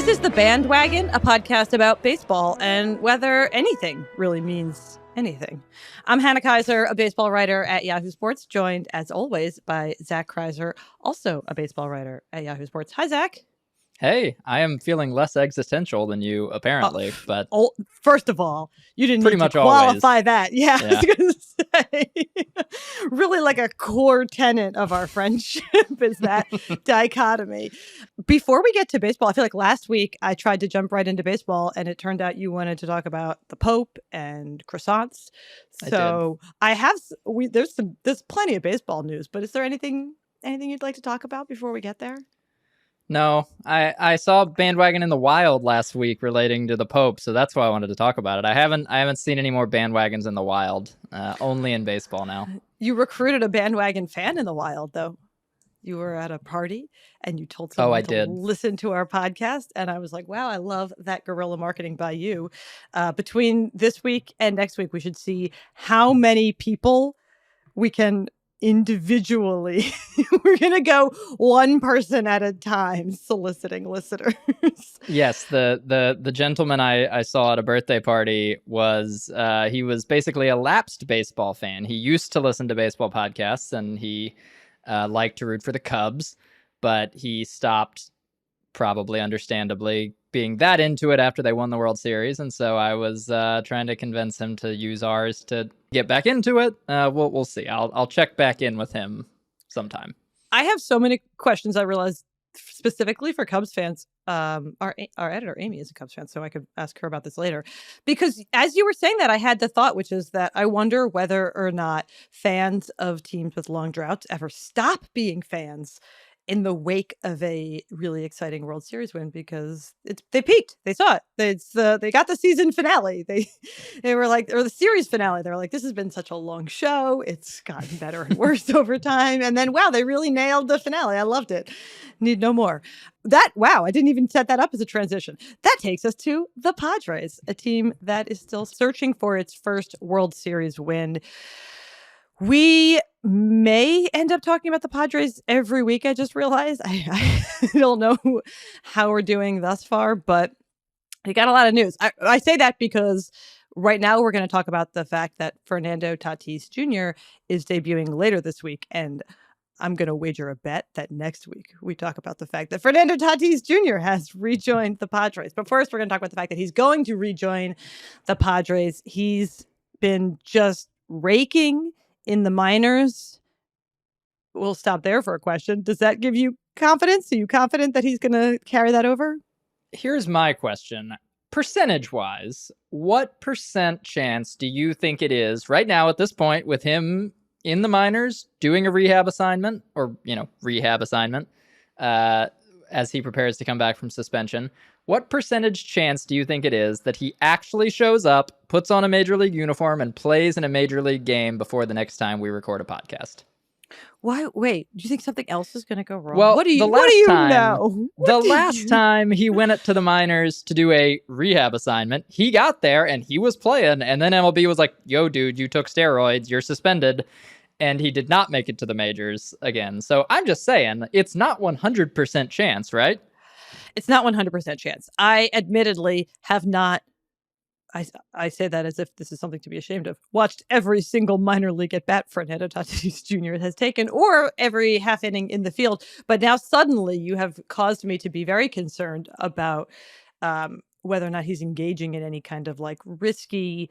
This is The Bandwagon, a podcast about baseball and whether anything really means anything. I'm Hannah Kaiser, a baseball writer at Yahoo Sports, joined as always by Zach Kreiser, also a baseball writer at Yahoo Sports. Hi, Zach. Hey, I am feeling less existential than you, apparently, but first of all, you didn't pretty need much to qualify always. that. Yeah, I was going to say, really like a core tenet of our friendship is that dichotomy. Before we get to baseball, I feel like last week I tried to jump right into baseball, and it turned out you wanted to talk about the Pope and croissants. So there's plenty of baseball news, but is there anything you'd like to talk about before we get there? No, I saw Bandwagon in the wild last week relating to the Pope, so that's why I wanted to talk about it. I haven't seen any more bandwagons in the wild, only in baseball now. You recruited a bandwagon fan in the wild, though. You were at a party and you told someone to listen to our podcast, and I was like, wow, I love that guerrilla marketing by you. Between this week and next week, we should see how many people we can individually we're gonna go one person at a time soliciting listeners. Yes, the gentleman I saw at a birthday party was he was basically a lapsed baseball fan. He used to listen to baseball podcasts and he liked to root for the Cubs, but he stopped, probably understandably, being that into it after they won the World Series. And so I was trying to convince him to use ours to get back into it. We'll see. I'll check back in with him sometime. I have so many questions, I realized, specifically for Cubs fans. Our editor, Amy, is a Cubs fan, so I could ask her about this later. Because as you were saying that, I had the thought, which is that I wonder whether or not fans of teams with long droughts ever stop being fans in the wake of a really exciting World Series win, because they peaked. They saw it. They got the season finale. They were like, or the series finale. They were like, this has been such a long show. It's gotten better and worse over time. And then, wow, they really nailed the finale. I loved it. Need no more. Wow, I didn't even set that up as a transition. That takes us to the Padres, a team that is still searching for its first World Series win. We may end up talking about the Padres every week. I just realized I don't know how we're doing thus far, but we got a lot of news. I say that because right now we're going to talk about the fact that Fernando Tatis Jr. is debuting later this week. And I'm going to wager a bet that next week we talk about the fact that Fernando Tatis Jr. has rejoined the Padres. But first, we're going to talk about the fact that he's going to rejoin the Padres. He's been just raking in the minors. We'll stop there for a question. Does that give you confidence? Are you confident that he's going to carry that over? Here's my question. Percentage-wise, what % chance do you think it is right now at this point with him in the minors doing a rehab assignment as he prepares to come back from suspension? What percentage chance do you think it is that he actually shows up, puts on a major league uniform, and plays in a major league game before the next time we record a podcast? Why? Wait, do you think something else is going to go wrong? Well, what do you know? The last time he went up to the minors to do a rehab assignment, he got there and he was playing, and then MLB was like, yo, dude, you took steroids, you're suspended. And he did not make it to the majors again. So I'm just saying, it's not 100% chance, right? It's not 100% chance. I admittedly have not, I say that as if this is something to be ashamed of, watched every single minor league at bat Fernando Tatis Jr. has taken, or every half inning in the field. But now suddenly you have caused me to be very concerned about whether or not he's engaging in any kind of like risky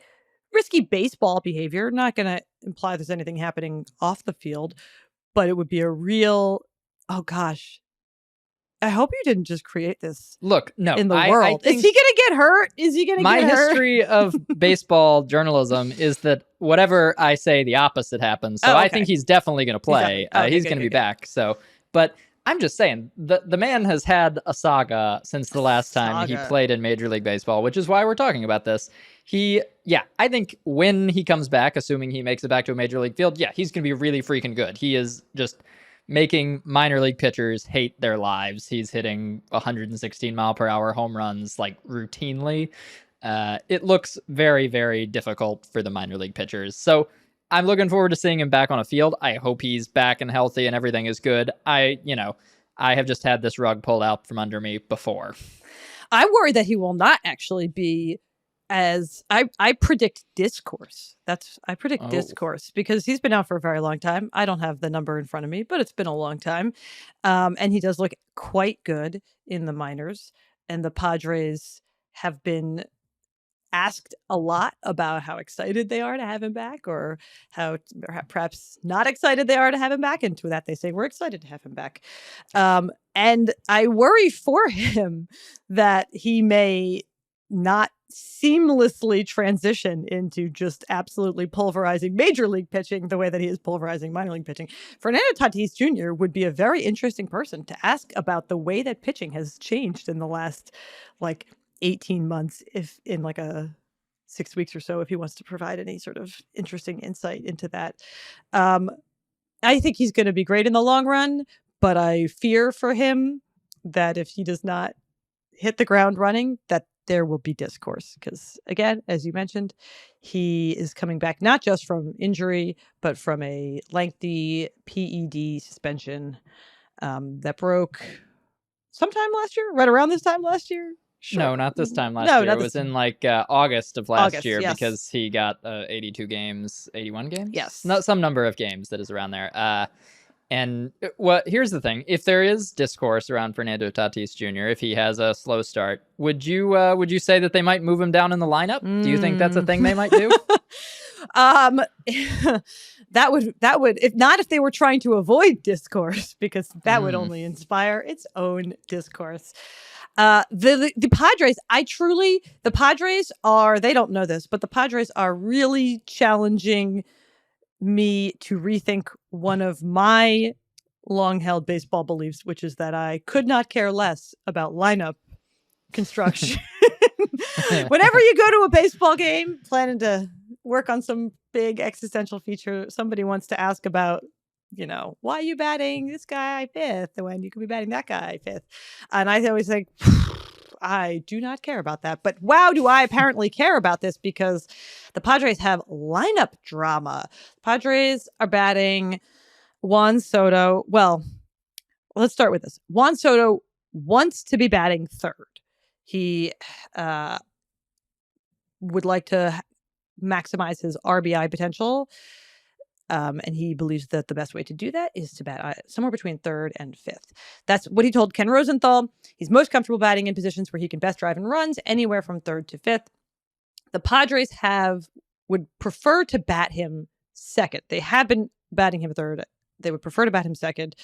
baseball behavior. Not going to imply there's anything happening off the field, but it would be a real, oh gosh, I hope you didn't just create this. Look, no, in the world. Is he going to get hurt? Is he going to get hurt? My history of baseball journalism is that whatever I say, the opposite happens. So I think he's definitely going to play. He's going to be back. So, but I'm just saying, the man has had a saga since the last time he played in Major League Baseball, which is why we're talking about this. I think when he comes back, assuming he makes it back to a major league field, he's going to be really freaking good. He is just making minor league pitchers hate their lives. He's hitting 116 mile per hour home runs like routinely. It looks very, very difficult for the minor league pitchers. So I'm looking forward to seeing him back on a field. I hope he's back and healthy and everything is good. I have just had this rug pulled out from under me before. I worry that he will not actually be as I predict discourse. I predict discourse because he's been out for a very long time. I don't have the number in front of me, but it's been a long time. And he does look quite good in the minors. And the Padres have been asked a lot about how excited they are to have him back, or how perhaps not excited they are to have him back. And to that, they say, we're excited to have him back. And I worry for him that he may not seamlessly transition into just absolutely pulverizing major league pitching the way that he is pulverizing minor league pitching. Fernando Tatis Jr. would be a very interesting person to ask about the way that pitching has changed in the last 18 months, if in a 6 weeks or so, if he wants to provide any sort of interesting insight into that. I think he's going to be great in the long run, but I fear for him that if he does not hit the ground running, that there will be discourse. Because again, as you mentioned, he is coming back not just from injury, but from a lengthy PED suspension that broke sometime last year, right around this time last year. Sure. No, not this time last year. It was in August of last year, yes. Because he got 82 games, 81 games? Yes. Some number of games that is around there. And here's the thing. If there is discourse around Fernando Tatis Jr., if he has a slow start, would you say that they might move him down in the lineup? Do you think that's a thing they might do? That would, if not, if they were trying to avoid discourse, because that would only inspire its own discourse. The Padres, the Padres are, they don't know this, but the Padres are really challenging me to rethink one of my long-held baseball beliefs, which is that I could not care less about lineup construction. Whenever you go to a baseball game planning to work on some big existential feature, somebody wants to ask about, why are you batting this guy fifth when you could be batting that guy fifth? And I always think, I do not care about that. But wow, do I apparently care about this, because the Padres have lineup drama. Padres are batting Juan Soto. Well, let's start with this. Juan Soto wants to be batting third. He would like to maximize his RBI potential. And he believes that the best way to do that is to bat somewhere between third and fifth. That's what he told Ken Rosenthal. He's most comfortable batting in positions where he can best drive and runs, anywhere from third to fifth. The Padres would prefer to bat him second. They have been batting him third. They would prefer to bat him second,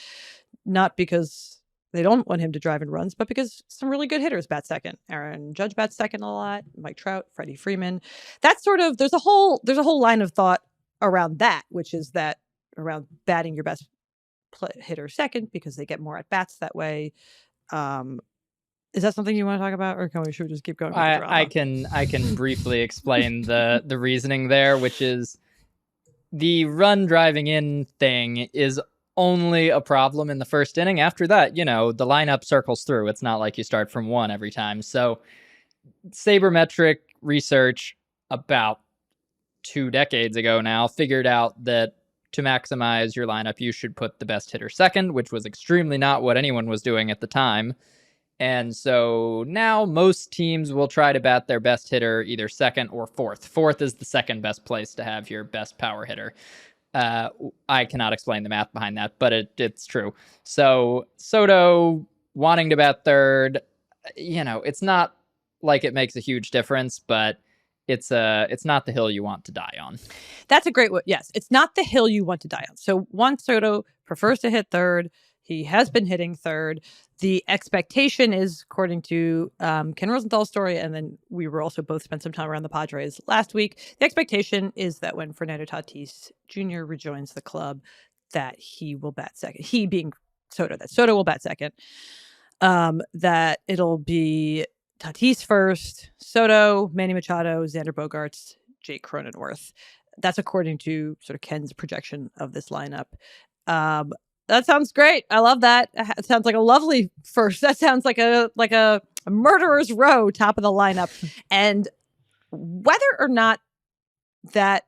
not because they don't want him to drive and runs, but because some really good hitters bat second. Aaron Judge bats second a lot. Mike Trout, Freddie Freeman. That's there's a whole line of thought around that, which is that around batting your best hitter second, because they get more at bats that way. Is that something you want to talk about, or should we just keep going? I can briefly explain the reasoning there, which is the run driving in thing is only a problem in the first inning. After that, the lineup circles through. It's not like you start from one every time. So sabermetric research about 2 decades ago now figured out that to maximize your lineup, you should put the best hitter second, which was extremely not what anyone was doing at the time. And so now most teams will try to bat their best hitter either second or fourth. Fourth is the second best place to have your best power hitter. I cannot explain the math behind that, but it's true. So Soto wanting to bat third, it's not like it makes a huge difference, but it's not the hill you want to die on. That's a great one. Yes, it's not the hill you want to die on. So Juan Soto prefers to hit third. He has been hitting third. The expectation is, according to Ken Rosenthal's story, and then we were also both spent some time around the Padres last week, the expectation is that when Fernando Tatis Jr. rejoins the club, that he will bat second. He being Soto, that Soto will bat second. That it'll be Tatis first, Soto, Manny Machado, Xander Bogaerts, Jake Cronenworth. That's according to sort of Ken's projection of this lineup. That sounds great. I love that. It sounds like a lovely first. That sounds like a murderer's row top of the lineup. And whether or not that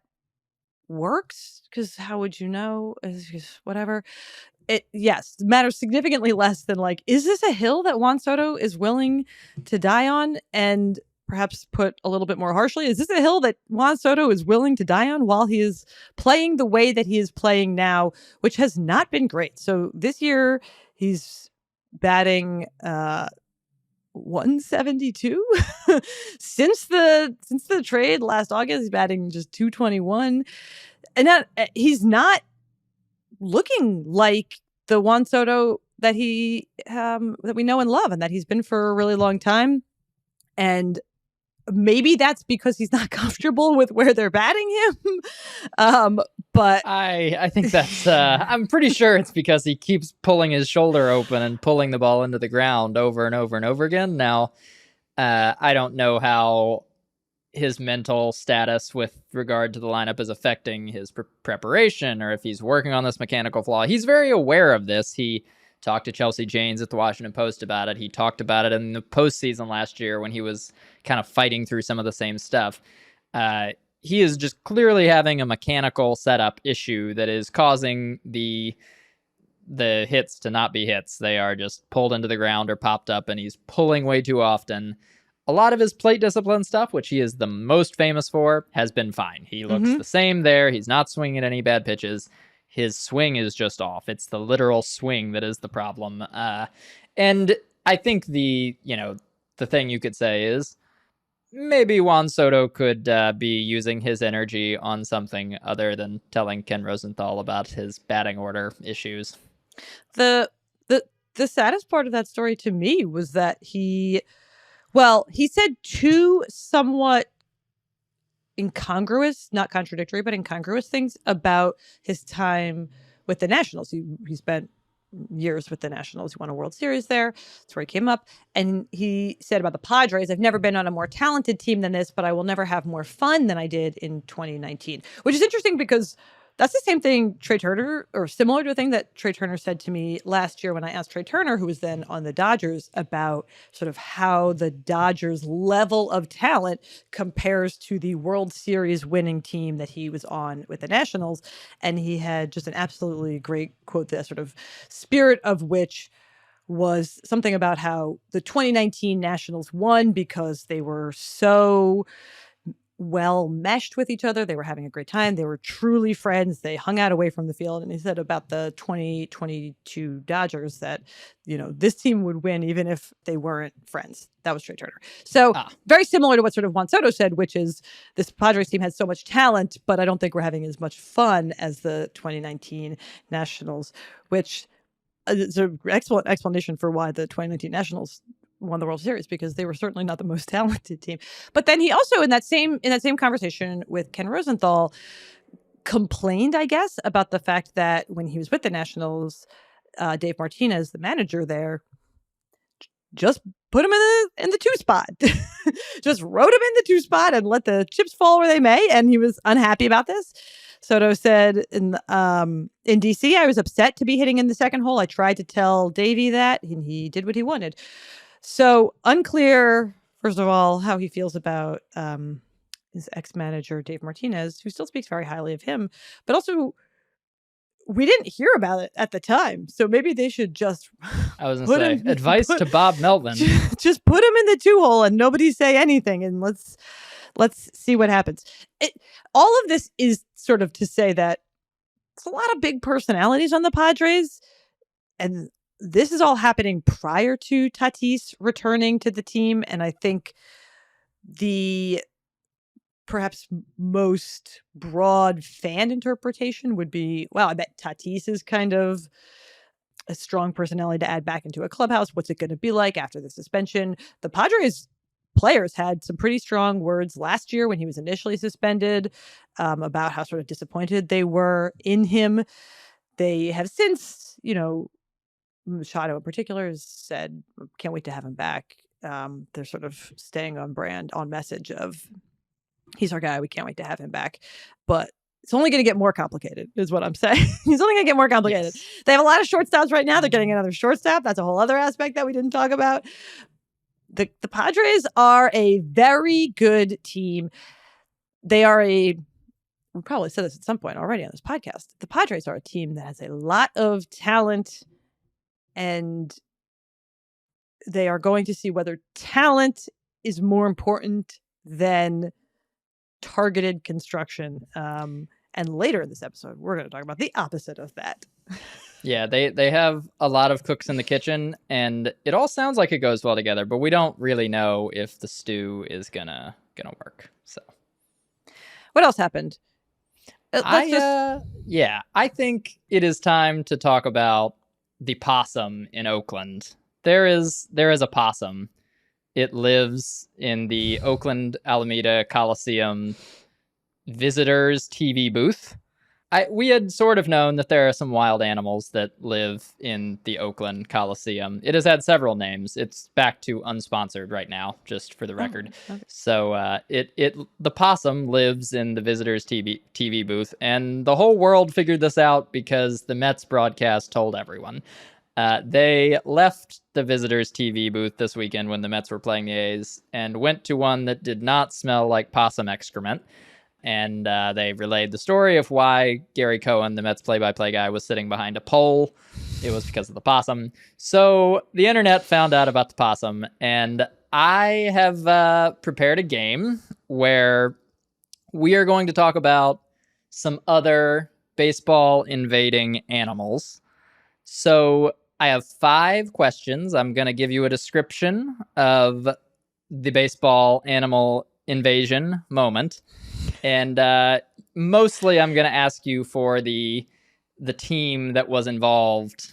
works, because how would you know? Whatever. Yes, matters significantly less than like, is this a hill that Juan Soto is willing to die on? And perhaps put a little bit more harshly, is this a hill that Juan Soto is willing to die on while he is playing the way that he is playing now, which has not been great. So this year he's batting 172 since the trade last August. He's batting just 221, and he's not looking like the Juan Soto that that we know and love and that he's been for a really long time. And maybe that's because he's not comfortable with where they're batting him. But I think that's I'm pretty sure it's because he keeps pulling his shoulder open and pulling the ball into the ground over and over and over again. Now, I don't know how his mental status with regard to the lineup is affecting his preparation, or if he's working on this mechanical flaw. He's very aware of this. He talked to Chelsea Janes at the Washington Post about it. He talked about it in the postseason last year when he was kind of fighting through some of the same stuff. He is just clearly having a mechanical setup issue that is causing the hits to not be hits. They are just pulled into the ground or popped up, and he's pulling way too often. A lot of his plate discipline stuff, which he is the most famous for, has been fine. He looks the same there. He's not swinging any bad pitches. His swing is just off. It's the literal swing that is the problem. And I think the thing you could say is maybe Juan Soto could be using his energy on something other than telling Ken Rosenthal about his batting order issues. The saddest part of that story to me was that he said two somewhat incongruous, not contradictory, but incongruous things about his time with the Nationals. He spent years with the Nationals. He won a World Series there. That's where he came up. And he said about the Padres, I've never been on a more talented team than this, but I will never have more fun than I did in 2019, which is interesting because that's the same thing Trey Turner, or similar to a thing that Trey Turner said to me last year when I asked Trey Turner, who was then on the Dodgers, about sort of how the Dodgers' level of talent compares to the World Series winning team that he was on with the Nationals. And he had just an absolutely great quote, the sort of spirit of which was something about how the 2019 Nationals won because they were so well meshed with each other. They were having a great time. They were truly friends. They hung out away from the field. And he said about the 2022 Dodgers that, this team would win even if they weren't friends. That was Trey Turner. So very similar to what sort of Juan Soto said, which is this Padres team has so much talent, but I don't think we're having as much fun as the 2019 Nationals, which is an excellent explanation for why the 2019 Nationals won the World Series, because they were certainly not the most talented team. But then he also, in that same conversation with Ken Rosenthal, complained, I guess, about the fact that when he was with the Nationals, Dave Martinez, the manager there, just put him in the two spot, just wrote him in the two spot and let the chips fall where they may. And he was unhappy about this. Soto said in DC, I was upset to be hitting in the second hole. I tried to tell Davey that, and he did what he wanted. So unclear, first of all, how he feels about his ex-manager, Dave Martinez, who still speaks very highly of him. But also, we didn't hear about it at the time. So maybe they should just advice to Bob Melvin. Just put him in the two-hole and nobody say anything. And let's see what happens. All of this is sort of to say that it's a lot of big personalities on the Padres. And this is all happening prior to Tatis returning to the team. And I think the perhaps most broad fan interpretation would be, well, I bet Tatis is kind of a strong personality to add back into a clubhouse. What's it going to be like after the suspension? The Padres players had some pretty strong words last year when he was initially suspended about how sort of disappointed they were in him. They have since, Machado in particular has said, can't wait to have him back. They're sort of staying on brand, on message of, he's our guy, we can't wait to have him back. But it's only going to get more complicated, is what I'm saying. He's only going to get more complicated. Yes. They have a lot of shortstops right now. They're getting another shortstop. That's a whole other aspect that we didn't talk about. The Padres are a very good team. They are a we probably said this at some point already on this podcast. The Padres are a team that has a lot of talent, and they are going to see whether talent is more important than targeted construction. And later in this episode, we're going to talk about the opposite of that. Yeah, they have a lot of cooks in the kitchen, and it all sounds like it goes well together, but we don't really know if the stew is gonna work. So, what else happened? I think it is time to talk about the possum in Oakland. There is a possum. It lives in the Oakland Alameda Coliseum visitors TV booth. We had sort of known that there are some wild animals that live in the Oakland Coliseum. It has had several names. It's back to unsponsored right now, just for the record. Okay. So the possum lives in the visitors TV booth, and the whole world figured this out because the Mets broadcast told everyone. They left the visitors TV booth this weekend when the Mets were playing the A's and went to one that did not smell like possum excrement. And they relayed the story of why Gary Cohen, the Mets play-by-play guy, was sitting behind a pole. It was because of the possum. So the internet found out about the possum, and I have prepared a game where we are going to talk about some other baseball-invading animals. So I have 5 questions. I'm going to give you a description of the baseball animal invasion moment. And mostly I'm going to ask you for the team that was involved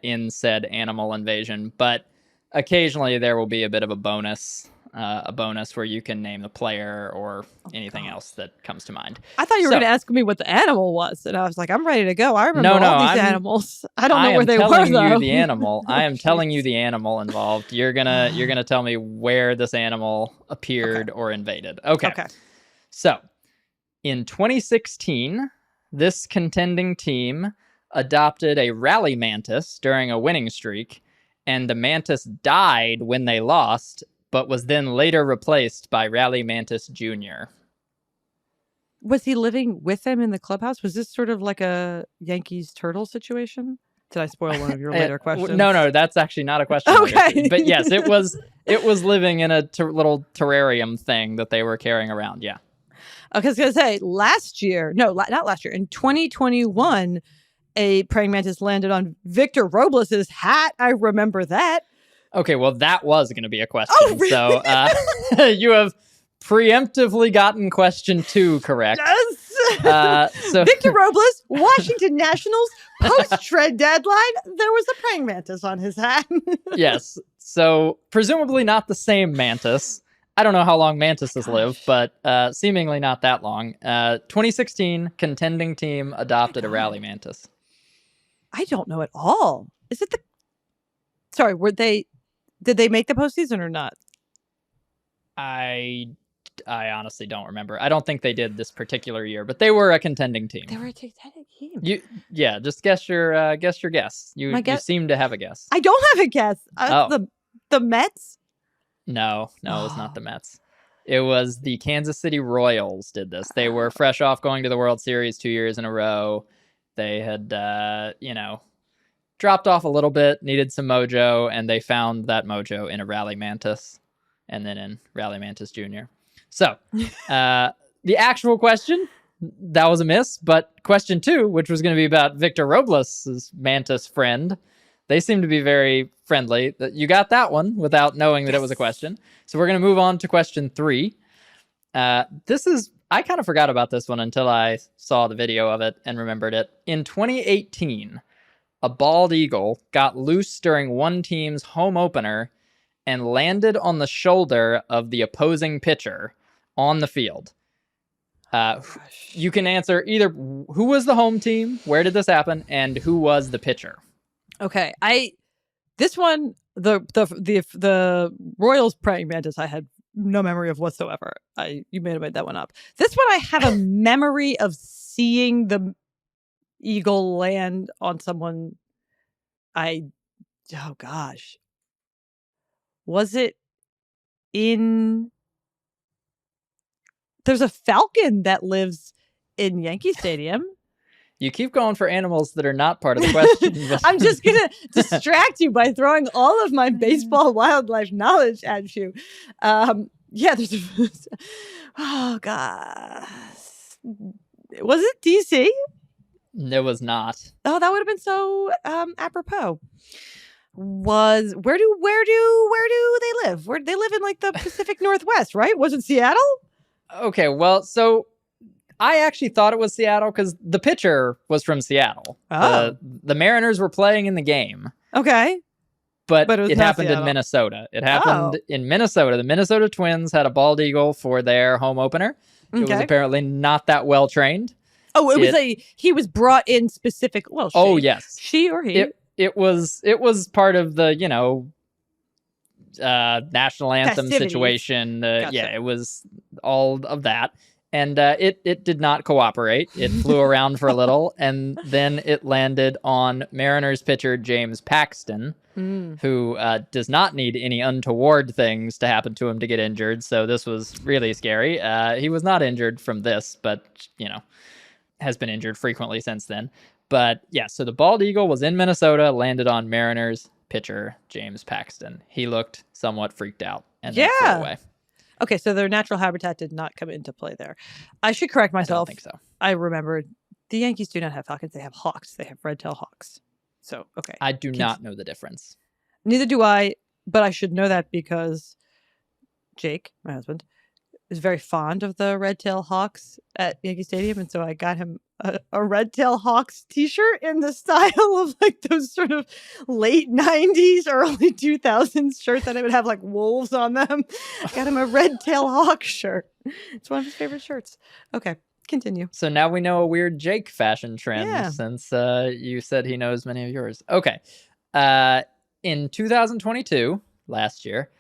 in said animal invasion. But occasionally there will be a bit of a bonus where you can name the player or anything else that comes to mind. I thought you were going to ask me what the animal was. And I was like, I'm ready to go. I remember all these animals. I don't know where they were, though. I am telling you the animal. I am telling you the animal involved. You're gonna tell me where this animal appeared or invaded. Okay. So, in 2016, this contending team adopted a rally mantis during a winning streak, and the mantis died when they lost, but was then later replaced by Rally Mantis Jr. Was he living with them in the clubhouse? Was this sort of like a Yankees turtle situation? Did I spoil one of your later questions? No, that's actually not a question. Okay. But yes, it was living in a little terrarium thing that they were carrying around, yeah. Okay, I was going to say, not last year, in 2021, a praying mantis landed on Victor Robles' hat. I remember that. Okay, well, that was going to be a question. Oh, really? So you have preemptively gotten question 2 correct. Yes. So Victor Robles, Washington Nationals, post-trade deadline, there was a praying mantis on his hat. Yes. So presumably not the same mantis. I don't know how long mantises live, but seemingly not that long. 2016 contending team adopted a rally mantis. I don't know at all. Is it Sorry, did they make the postseason or not? I honestly don't remember. I don't think they did this particular year, but they were a contending team. They were a contending team. Just guess your guess. You seem to have a guess. I don't have a guess. The Mets? No, it was not the Mets. It was the Kansas City Royals did this. They were fresh off going to the World Series 2 years in a row. They had, dropped off a little bit, needed some mojo, and they found that mojo in a Rally Mantis and then in Rally Mantis Jr. So the actual question, that was a miss, but question 2, which was going to be about Victor Robles' mantis friend, they seem to be very friendly. You got that one without knowing that it was a question. So we're going to move on to question 3. I kind of forgot about this one until I saw the video of it and remembered it. In 2018, a bald eagle got loose during one team's home opener and landed on the shoulder of the opposing pitcher on the field. You can answer either who was the home team, where did this happen, and who was the pitcher. Okay, this one, the Royals praying mantis, I had no memory of whatsoever. You may have made that one up. This one, I have a memory of seeing the eagle land on someone. Oh gosh, was it in? There's a falcon that lives in Yankee Stadium. You keep going for animals that are not part of the question. I'm just going to distract you by throwing all of my baseball wildlife knowledge at you. There's oh, God. Was it DC? It was not. Oh, that would have been so apropos. Where do they live? Where they live in like the Pacific Northwest, right? Was it Seattle? Okay, well, so I actually thought it was Seattle because the pitcher was from Seattle. Oh. The Mariners were playing in the game. Okay. But it happened in Minnesota. It happened in Minnesota. The Minnesota Twins had a bald eagle for their home opener. It was apparently not that well trained. Oh, he was brought in specific. Well, she, oh yes, she or he. It was part of the national anthem situation. Gotcha. Yeah, it was all of that. And it did not cooperate. It flew around for a little, and then it landed on Mariners pitcher James Paxton, who does not need any untoward things to happen to him to get injured. So this was really scary. He was not injured from this, but, has been injured frequently since then. But yeah, so the bald eagle was in Minnesota, landed on Mariners pitcher James Paxton. He looked somewhat freaked out and then flew away. Okay, so their natural habitat did not come into play there. I should correct myself. I don't think so. I remembered the Yankees do not have falcons. They have hawks. They have red-tailed hawks. So, okay. I do not know the difference. Neither do I, but I should know that because Jake, my husband, is very fond of the red-tailed hawks at Yankee Stadium, and so I got him a red-tailed hawks t-shirt in the style of like those sort of late 90s, early 2000s shirts that would have like wolves on them. I got him a red-tailed hawk shirt. It's one of his favorite shirts. Okay, continue. So now we know a weird Jake fashion trend since you said he knows many of yours. Okay. In 2022, last year,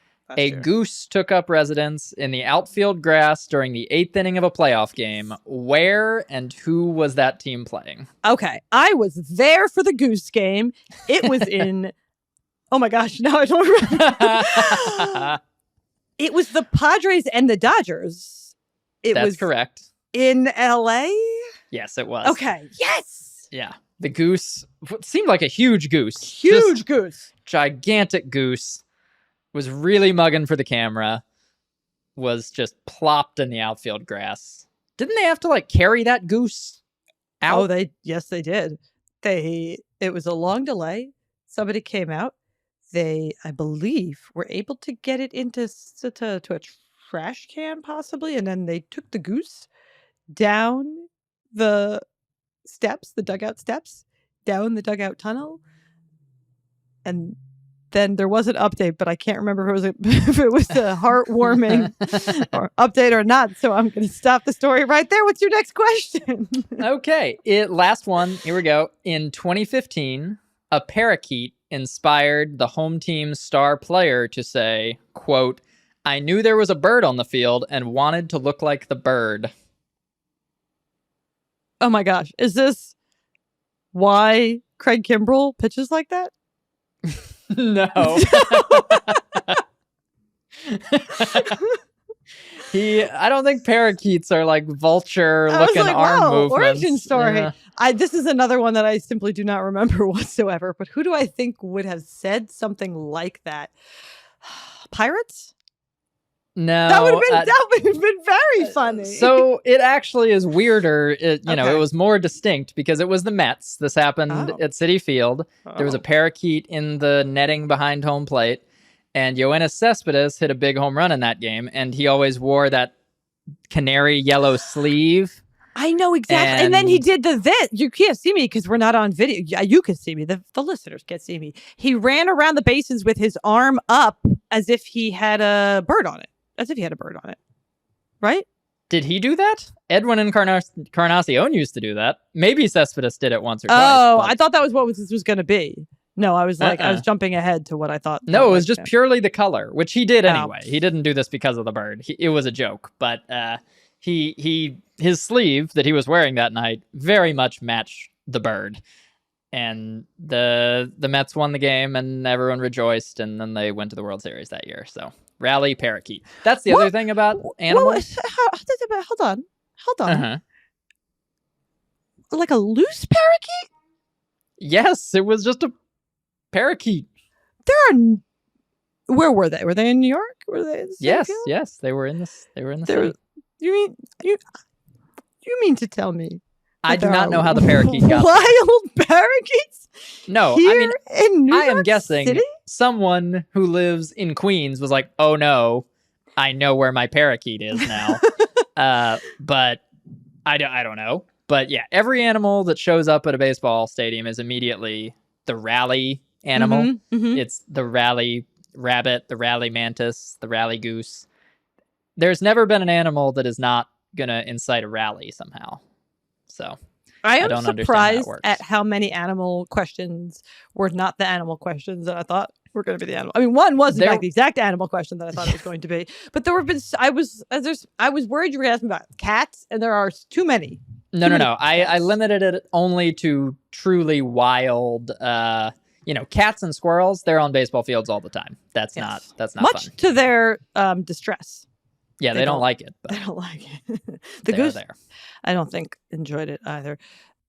goose took up residence in the outfield grass during the 8th inning of a playoff game. Where and who was that team playing? Okay, I was there for the goose game. It was in... oh my gosh, now I don't remember. It was the Padres and the Dodgers. That's correct. In LA? Yes, it was. Okay, yes! Yeah, the goose seemed like a huge goose. Huge goose. Gigantic goose. Was really mugging for the camera, was just plopped in the outfield grass. Didn't they have to carry that goose out? Oh, yes, they did. It was a long delay. Somebody came out. They, I believe, were able to get it into to a trash can possibly, and then they took the goose down the steps, the dugout steps, down the dugout tunnel, and then there was an update, but I can't remember if it was a heartwarming or update or not. So I'm going to stop the story right there. What's your next question? Okay. Last one. Here we go. In 2015, a parakeet inspired the home team's star player to say, quote, "I knew there was a bird on the field and wanted to look like the bird." Oh my gosh. Is this why Craig Kimbrell pitches like that? No. I don't think parakeets are like vulture-looking arm movements. Origin story. Yeah. This is another one that I simply do not remember whatsoever. But who do I think would have said something like that? Pirates? No, that would have been very funny. So it actually is weirder. It was more distinct because it was the Mets. This happened at Citi Field. There was a parakeet in the netting behind home plate, and Yoenis Cespedes hit a big home run in that game. And he always wore that canary yellow sleeve. I know exactly. And then he did this. You can't see me because we're not on video. Yeah, you can see me. The listeners can't see me. He ran around the bases with his arm up as if he had a bird on it. Right? Did he do that? Edwin Encarnacion used to do that. Maybe Cespedes did it once or twice. Oh, I thought that was what this was going to be. No, I was I was jumping ahead to what I thought. No, it was just purely the color, which he did anyway. He didn't do this because of the bird. It was a joke, but his sleeve that he was wearing that night very much matched the bird. And the Mets won the game, and everyone rejoiced, and then they went to the World Series that year. So rally parakeet. That's the other thing about animals. Hold on. Uh-huh. Like a loose parakeet? Yes, it was just a parakeet. Where were they? Were they in New York? Were they in the Yes, field? yes, they were in the city. You mean to tell me? I do not know how the parakeet got wild parakeets? No, here I mean, in New I am York guessing City? someone who lives in Queens was like, "Oh no, I know where my parakeet is now." But I don't know. But yeah, every animal that shows up at a baseball stadium is immediately the rally animal. Mm-hmm, mm-hmm. It's the rally rabbit, the rally mantis, the rally goose. There's never been an animal that is not going to incite a rally somehow. So I am don't surprised at how many animal questions were not the animal questions that I thought were going to be the animal. I mean, one was in fact the exact animal question that I thought it was going to be. But there have been. I was worried you were going to ask me about cats, and there are too many. No. I limited it only to truly wild. Cats and squirrels. They're on baseball fields all the time. That's not much fun. To their distress. Yeah, they don't like it. But they don't like it. The goose, there. I don't think enjoyed it either.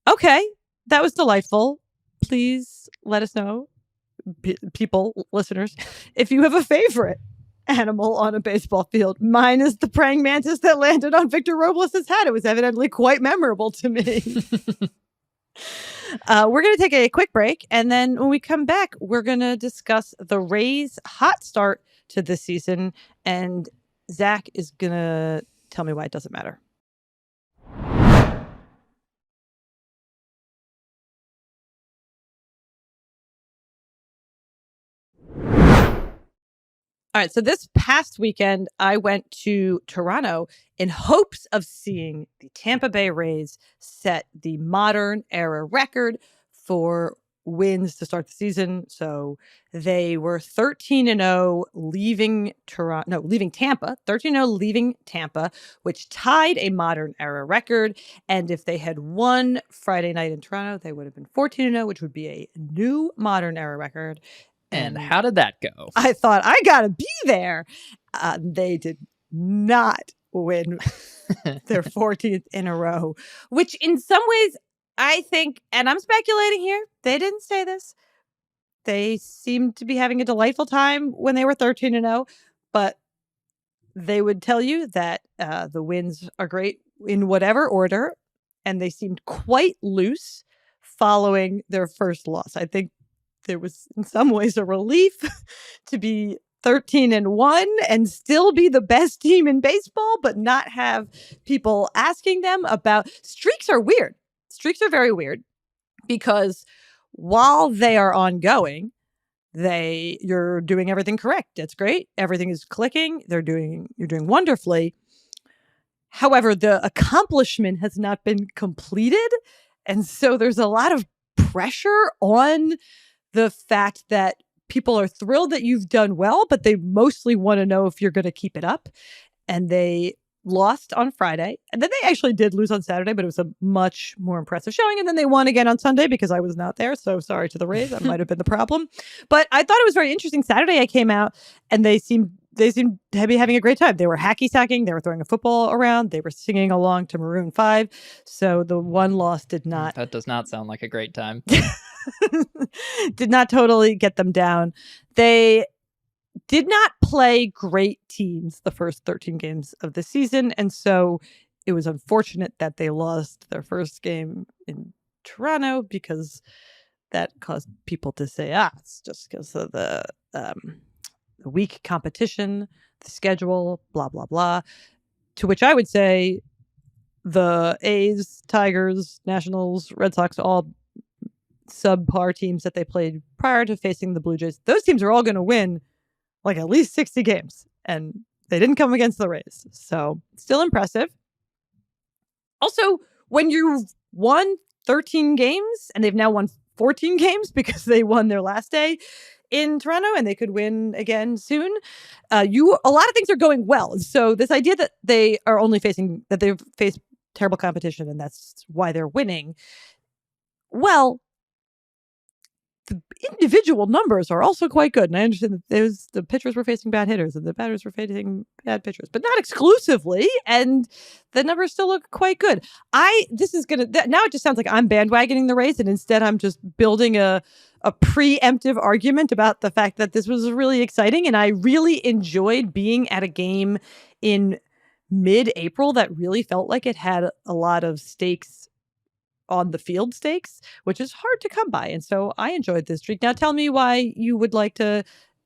Okay, that was delightful. Please let us know, people, listeners, if you have a favorite animal on a baseball field. Mine is the praying mantis that landed on Victor Robles' head. It was evidently quite memorable to me. We're going to take a quick break, and then when we come back, we're going to discuss the Rays' hot start to this season, and Zach is going to tell me why it doesn't matter. All right, so this past weekend, I went to Toronto in hopes of seeing the Tampa Bay Rays set the modern era record for wins to start the season. So they were 13-0 leaving Tampa, 13-0 leaving Tampa, which tied a modern era record. And if they had won Friday night in Toronto, they would have been 14-0, which would be a new modern era record. And how did that go? I thought, I gotta be there. They did not win their 14th in a row, which in some ways, I think, and I'm speculating here, they didn't say this. They seemed to be having a delightful time when they were 13-0, but they would tell you that the wins are great in whatever order, and they seemed quite loose following their first loss. I think there was in some ways a relief to be 13-1 and still be the best team in baseball, but not have people asking them about streaks. Are weird. Streaks are very weird because while they are ongoing, you're doing everything correct. That's great. Everything is clicking. You're doing wonderfully. However, the accomplishment has not been completed. And so there's a lot of pressure on the fact that people are thrilled that you've done well, but they mostly want to know if you're going to keep it up. And they lost on Friday. And then they actually did lose on Saturday, but it was a much more impressive showing. And then they won again on Sunday because I was not there. So sorry to the Rays. That might have been the problem. But I thought it was very interesting. Saturday I came out and they seemed to be having a great time. They were hacky sacking. They were throwing a football around. They were singing along to Maroon 5. So the one loss did not. That does not sound like a great time. Did not totally get them down. They did not play great teams the first 13 games of the season. And so it was unfortunate that they lost their first game in Toronto because that caused people to say, it's just because of the weak competition, the schedule, blah, blah, blah. To which I would say the A's, Tigers, Nationals, Red Sox, all subpar teams that they played prior to facing the Blue Jays, those teams are all going to win like at least 60 games. And they didn't come against the Rays. So still impressive. Also, when you've won 13 games and they've now won 14 games because they won their last day in Toronto and they could win again soon, a lot of things are going well. So this idea that they've faced terrible competition and that's why they're winning. Well, the individual numbers are also quite good. And I understand that the pitchers were facing bad hitters and the batters were facing bad pitchers, but not exclusively. And the numbers still look quite good. Now it just sounds like I'm bandwagoning the Rays, and instead I'm just building a preemptive argument about the fact that this was really exciting. And I really enjoyed being at a game in mid-April that really felt like it had a lot of stakes on the field stakes, which is hard to come by. And so I enjoyed this streak. Now tell me why you would like to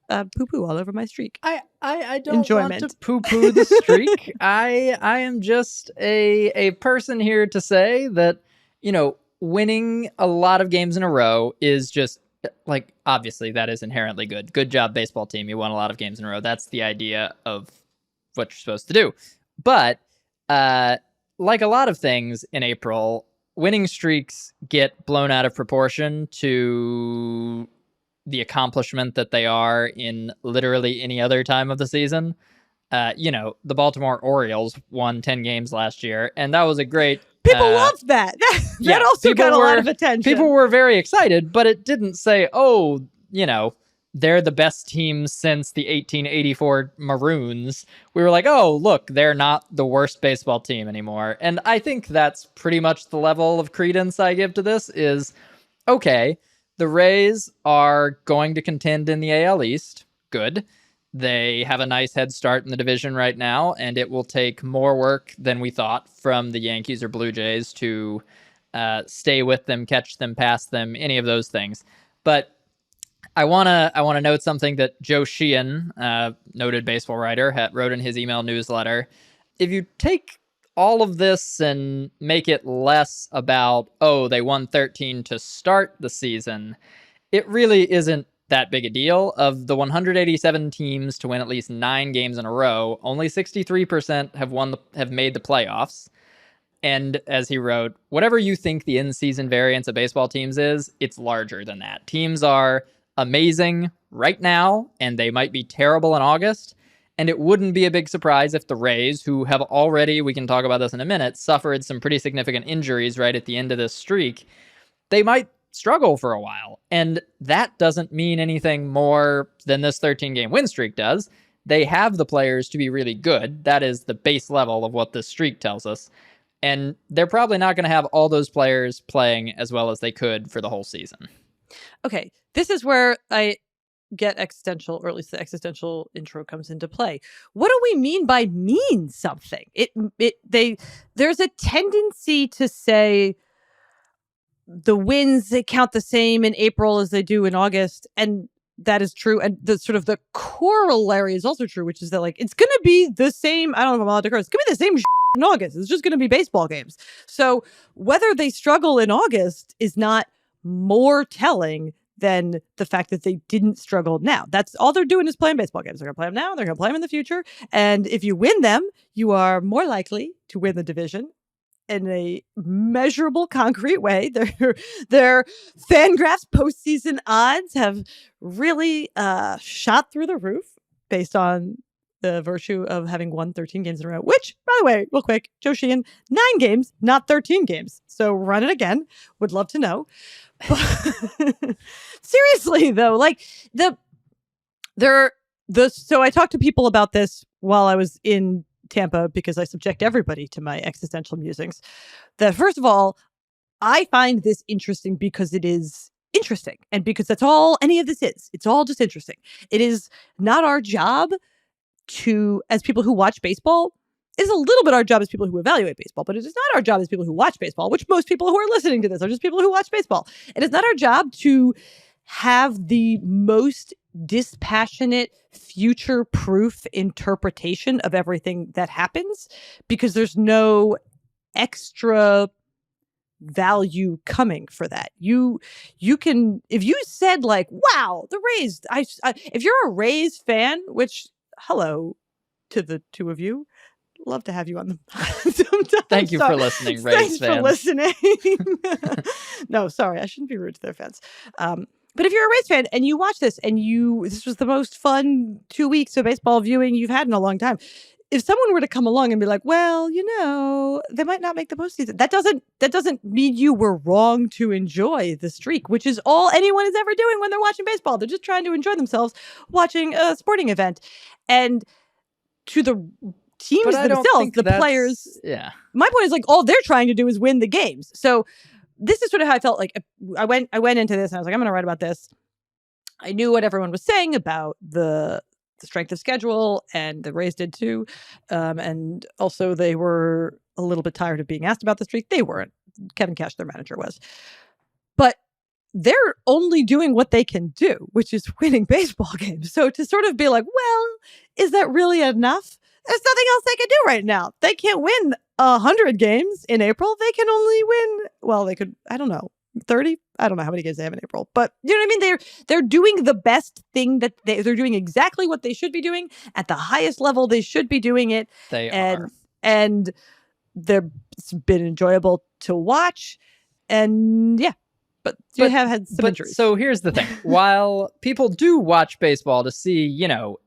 poo-poo all over my streak. I don't want to poo-poo the streak. I am just a person here to say that, winning a lot of games in a row is just, like, obviously that is inherently good. Good job, baseball team. You won a lot of games in a row. That's the idea of what you're supposed to do. But like a lot of things in April, winning streaks get blown out of proportion to the accomplishment that they are in literally any other time of the season. The Baltimore Orioles won 10 games last year, and that was a great... People loved that. That also got a lot of attention. People were very excited, but it didn't say, they're the best team since the 1884 Maroons. We were like, oh, look, they're not the worst baseball team anymore. And I think that's pretty much the level of credence I give to this is, okay, the Rays are going to contend in the AL East. Good. They have a nice head start in the division right now, and it will take more work than we thought from the Yankees or Blue Jays to stay with them, catch them, pass them, any of those things. But I wanna note something that Joe Sheehan, noted baseball writer, wrote in his email newsletter. If you take all of this and make it less about, they won 13 to start the season, it really isn't that big a deal. Of the 187 teams to win at least 9 games in a row, only 63% have made the playoffs. And as he wrote, whatever you think the in-season variance of baseball teams is, it's larger than that. Teams are amazing right now, and they might be terrible in August. And it wouldn't be a big surprise if the Rays, who have already, we can talk about this in a minute, suffered some pretty significant injuries right at the end of this streak, they might struggle for a while. And that doesn't mean anything more than this 13-game win streak does. They have the players to be really good. That is the base level of what this streak tells us. And they're probably not going to have all those players playing as well as they could for the whole season. Okay, this is where I get existential, or at least the existential intro comes into play. What do we mean by mean something? There's a tendency to say the wins, they count the same in April as they do in August, and that is true. And the sort of the corollary is also true, which is that, like, it's going to be the same. I don't know if I'm allowed to curse. It's going to be the same in August. It's just going to be baseball games. So whether they struggle in August is not more telling than the fact that they didn't struggle now. That's all they're doing is playing baseball games. They're going to play them now. They're going to play them in the future. And if you win them, you are more likely to win the division in a measurable, concrete way. Their Fangraphs postseason odds have really shot through the roof based on the virtue of having won 13 games in a row, which, by the way, real quick, Joe Sheehan, 9 games, not 13 games. So run it again. Would love to know. But seriously, though, like so I talked to people about this while I was in Tampa because I subject everybody to my existential musings. That first of all, I find this interesting because it is interesting, and because that's all any of this is. It's all just interesting. It is not our job to, as people who watch baseball, is a little bit our job as people who evaluate baseball, but it is not our job as people who watch baseball, which most people who are listening to this are just people who watch baseball. It is not our job to have the most dispassionate, future-proof interpretation of everything that happens, because there's no extra value coming for that. You can, if you said, like, wow, the Rays, if you're a Rays fan, which, hello to the two of you, love to have you on the Thank you for listening, Rays fans. Thanks for listening. No, sorry, I shouldn't be rude to their fans. But if you're a Rays fan and you watch this and this was the most fun 2 weeks of baseball viewing you've had in a long time, if someone were to come along and be like, well, they might not make the postseason, that doesn't mean you were wrong to enjoy the streak, which is all anyone is ever doing when they're watching baseball. They're just trying to enjoy themselves watching a sporting event. And to the teams themselves, the players. Yeah. My point is like all they're trying to do is win the games. So this is sort of how I felt. Like I went into this and I was like, I'm going to write about this. I knew what everyone was saying about the strength of schedule, and the Rays did too. And also they were a little bit tired of being asked about the streak. They weren't. Kevin Cash, their manager, was. But they're only doing what they can do, which is winning baseball games. So to sort of be like, well, is that really enough? There's nothing else they can do right now. They can't win 100 games in April. They can only win, well, they could, I don't know, 30? I don't know how many games they have in April. But you know what I mean? They're doing the best thing that they're doing exactly what they should be doing at the highest level they should be doing it. They are. And it's been enjoyable to watch. And yeah. But you have had some injuries. So here's the thing. While people do watch baseball to see,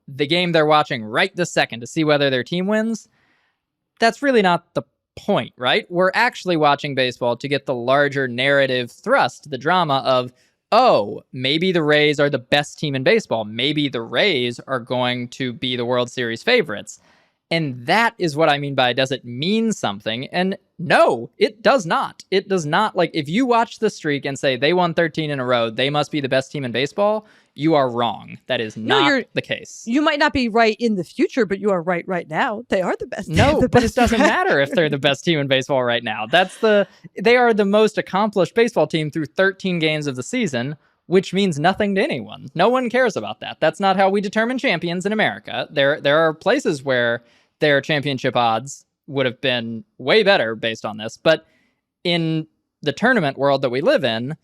the game they're watching right this second to see whether their team wins, that's really not the point, right? We're actually watching baseball to get the larger narrative thrust, the drama of, oh, maybe the Rays are the best team in baseball. Maybe the Rays are going to be the World Series favorites. And that is what I mean by, does it mean something? And no, it does not. It does not. Like, if you watch the streak and say they won 13 in a row, they must be the best team in baseball, you are wrong. That is not the case. You might not be right in the future, but you are right now. They are the best. No, but it doesn't matter if they're the best team in baseball right now. They are the most accomplished baseball team through 13 games of the season, which means nothing to anyone. No one cares about that. That's not how we determine champions in America. There are places where their championship odds would have been way better based on this. But in the tournament world that we live in,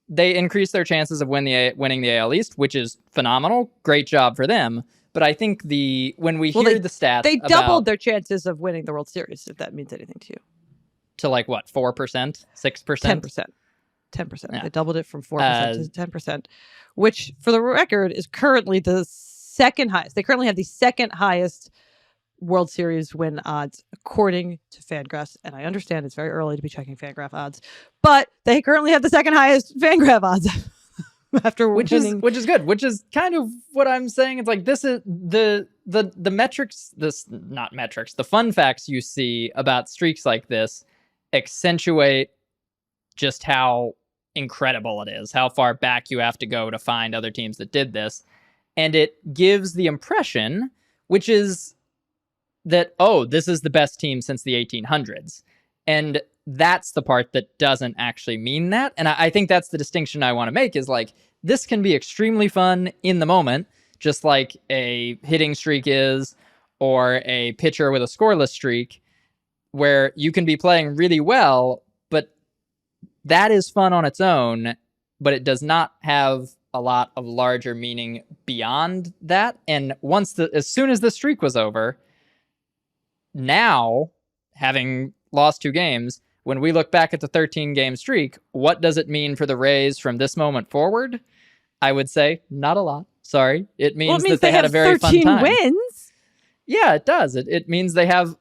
they increase their chances of winning the AL East, which is phenomenal. Great job for them. But I think when we hear the stats, they doubled their chances of winning the World Series, if that means anything to you. To like what, 4%, 6%? 10%. Yeah. They doubled it from 4% to 10%, which, for the record, is currently the second highest. They currently have the second highest World Series win odds according to Fangraphs, and I understand it's very early to be checking Fangraph odds, but they currently have the second highest Fangraph odds after winning. Which is good. Which is kind of what I'm saying. It's like, this is the metrics. Not metrics. The fun facts you see about streaks like this accentuate just how incredible it is. How far back you have to go to find other teams that did this, and it gives the impression, which is that, oh, this is the best team since the 1800s. And that's the part that doesn't actually mean that. And I think that's the distinction I want to make, is like, this can be extremely fun in the moment, just like a hitting streak is, or a pitcher with a scoreless streak, where you can be playing really well, but that is fun on its own, but it does not have a lot of larger meaning beyond that. And as soon as the streak was over, now, having lost 2 games, when we look back at the 13-game streak, what does it mean for the Rays from this moment forward? I would say not a lot. Sorry. It means that they had a very fun time. 13 wins? Yeah, it does. It means they have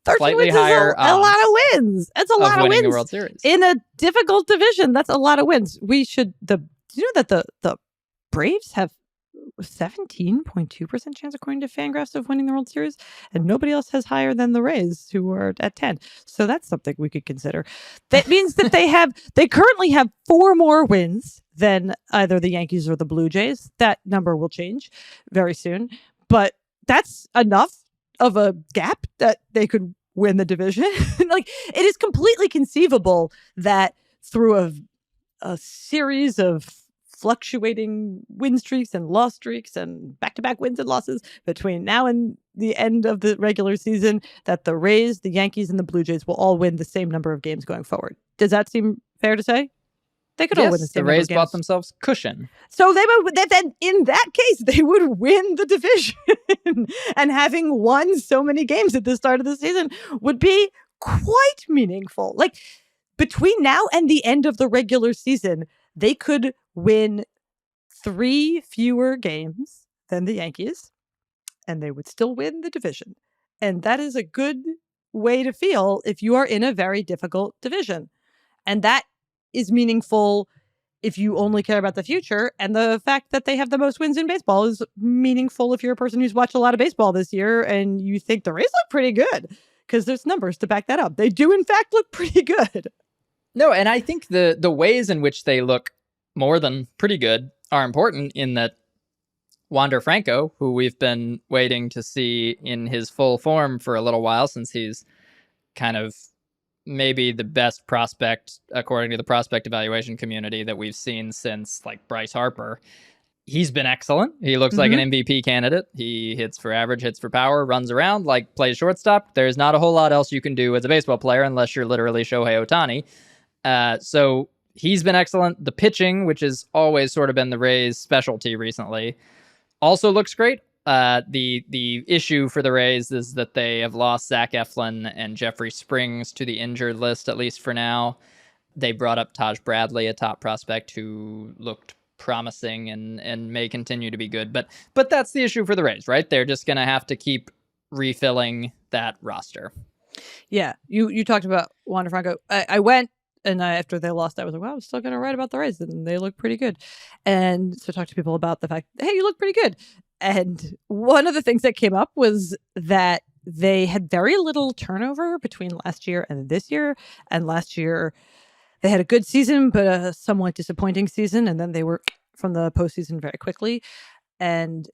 13 slightly wins higher is a lot of wins. That's a lot of winning wins. The World Series. In a difficult division, that's a lot of wins. Do you know that the Braves have 17.2% chance, according to Fangraphs, of winning the World Series, and nobody else has higher than the Rays, who are at 10. So that's something we could consider. That means that they currently have 4 more wins than either the Yankees or the Blue Jays. That number will change very soon, but that's enough of a gap that they could win the division. Like, it is completely conceivable that through a series of fluctuating win streaks and loss streaks and back-to-back wins and losses between now and the end of the regular season, that the Rays, the Yankees, and the Blue Jays will all win the same number of games going forward. Does that seem fair to say? They could all win the same number of games. The Rays bought themselves cushion. So then in that case, they would win the division. And having won so many games at the start of the season would be quite meaningful. Like, between now and the end of the regular season, they could win 3 fewer games than the Yankees, and they would still win the division. And that is a good way to feel if you are in a very difficult division. And that is meaningful if you only care about the future. And the fact that they have the most wins in baseball is meaningful if you're a person who's watched a lot of baseball this year and you think the Rays look pretty good, because there's numbers to back that up. They do, in fact, look pretty good. No, and I think the ways in which they look more than pretty good are important, in that Wander Franco, who we've been waiting to see in his full form for a little while, since he's kind of maybe the best prospect, according to the prospect evaluation community, that we've seen since like Bryce Harper. He's been excellent. He looks like an MVP candidate. He hits for average, hits for power, runs around, like plays shortstop. There's not a whole lot else you can do as a baseball player unless you're literally Shohei Ohtani. So he's been excellent. The pitching, which has always sort of been the Rays' specialty recently, also looks great. The issue for the Rays is that they have lost Zach Eflin and Jeffrey Springs to the injured list, at least for now. They brought up Taj Bradley, a top prospect who looked promising and may continue to be good. But that's the issue for the Rays, right? They're just going to have to keep refilling that roster. Yeah, you talked about Wander Franco. I went, and after they lost, I was like, well, I'm still going to write about the Rays, and they look pretty good. And so talk to people about the fact, hey, you look pretty good. And one of the things that came up was that they had very little turnover between last year and this year. And last year, they had a good season, but a somewhat disappointing season. And then they were from the postseason very quickly. And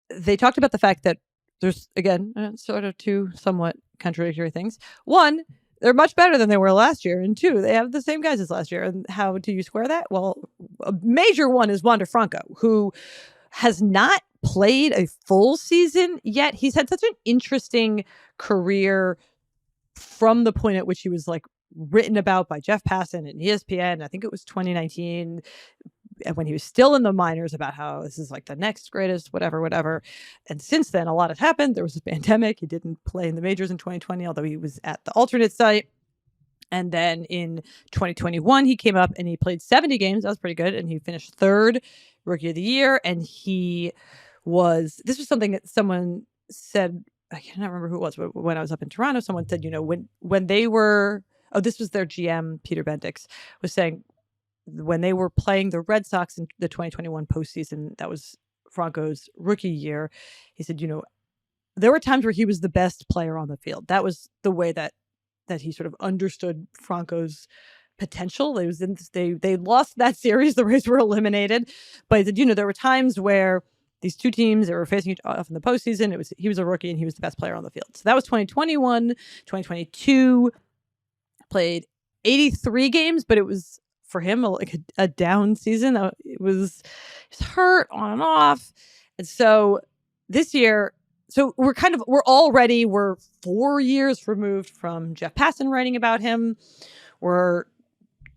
they talked about the fact that there's, again, sort of two somewhat contradictory things. One, they're much better than they were last year. And two, they have the same guys as last year. And how do you square that? Well, a major one is Wander Franco, who has not played a full season yet. He's had such an interesting career from the point at which he was like written about by Jeff Passan and ESPN. I think it was 2019, and when he was still in the minors, about how this is like the next greatest whatever. And since then, a lot has happened. There was a pandemic. He didn't play in the majors in 2020, although he was at the alternate site. And then in 2021, he came up and he played 70 games. That was pretty good. And he finished third Rookie of the Year. And this was something that someone said, I can't remember who it was, but when I was up in Toronto, someone said, when they were, this was their GM, Peter Bendix, was saying when they were playing the Red Sox in the 2021 postseason, that was Franco's rookie year. He said, there were times where he was the best player on the field. That was the way that he sort of understood Franco's potential. They lost that series. The Rays were eliminated. But he said, there were times where these two teams that were facing each other in the postseason, he was a rookie and he was the best player on the field. So that was 2021. 2022, played 83 games, but it was for him like a down season. It was hurt on and off. And so this year, we're 4 years removed from Jeff Passan writing about him. We're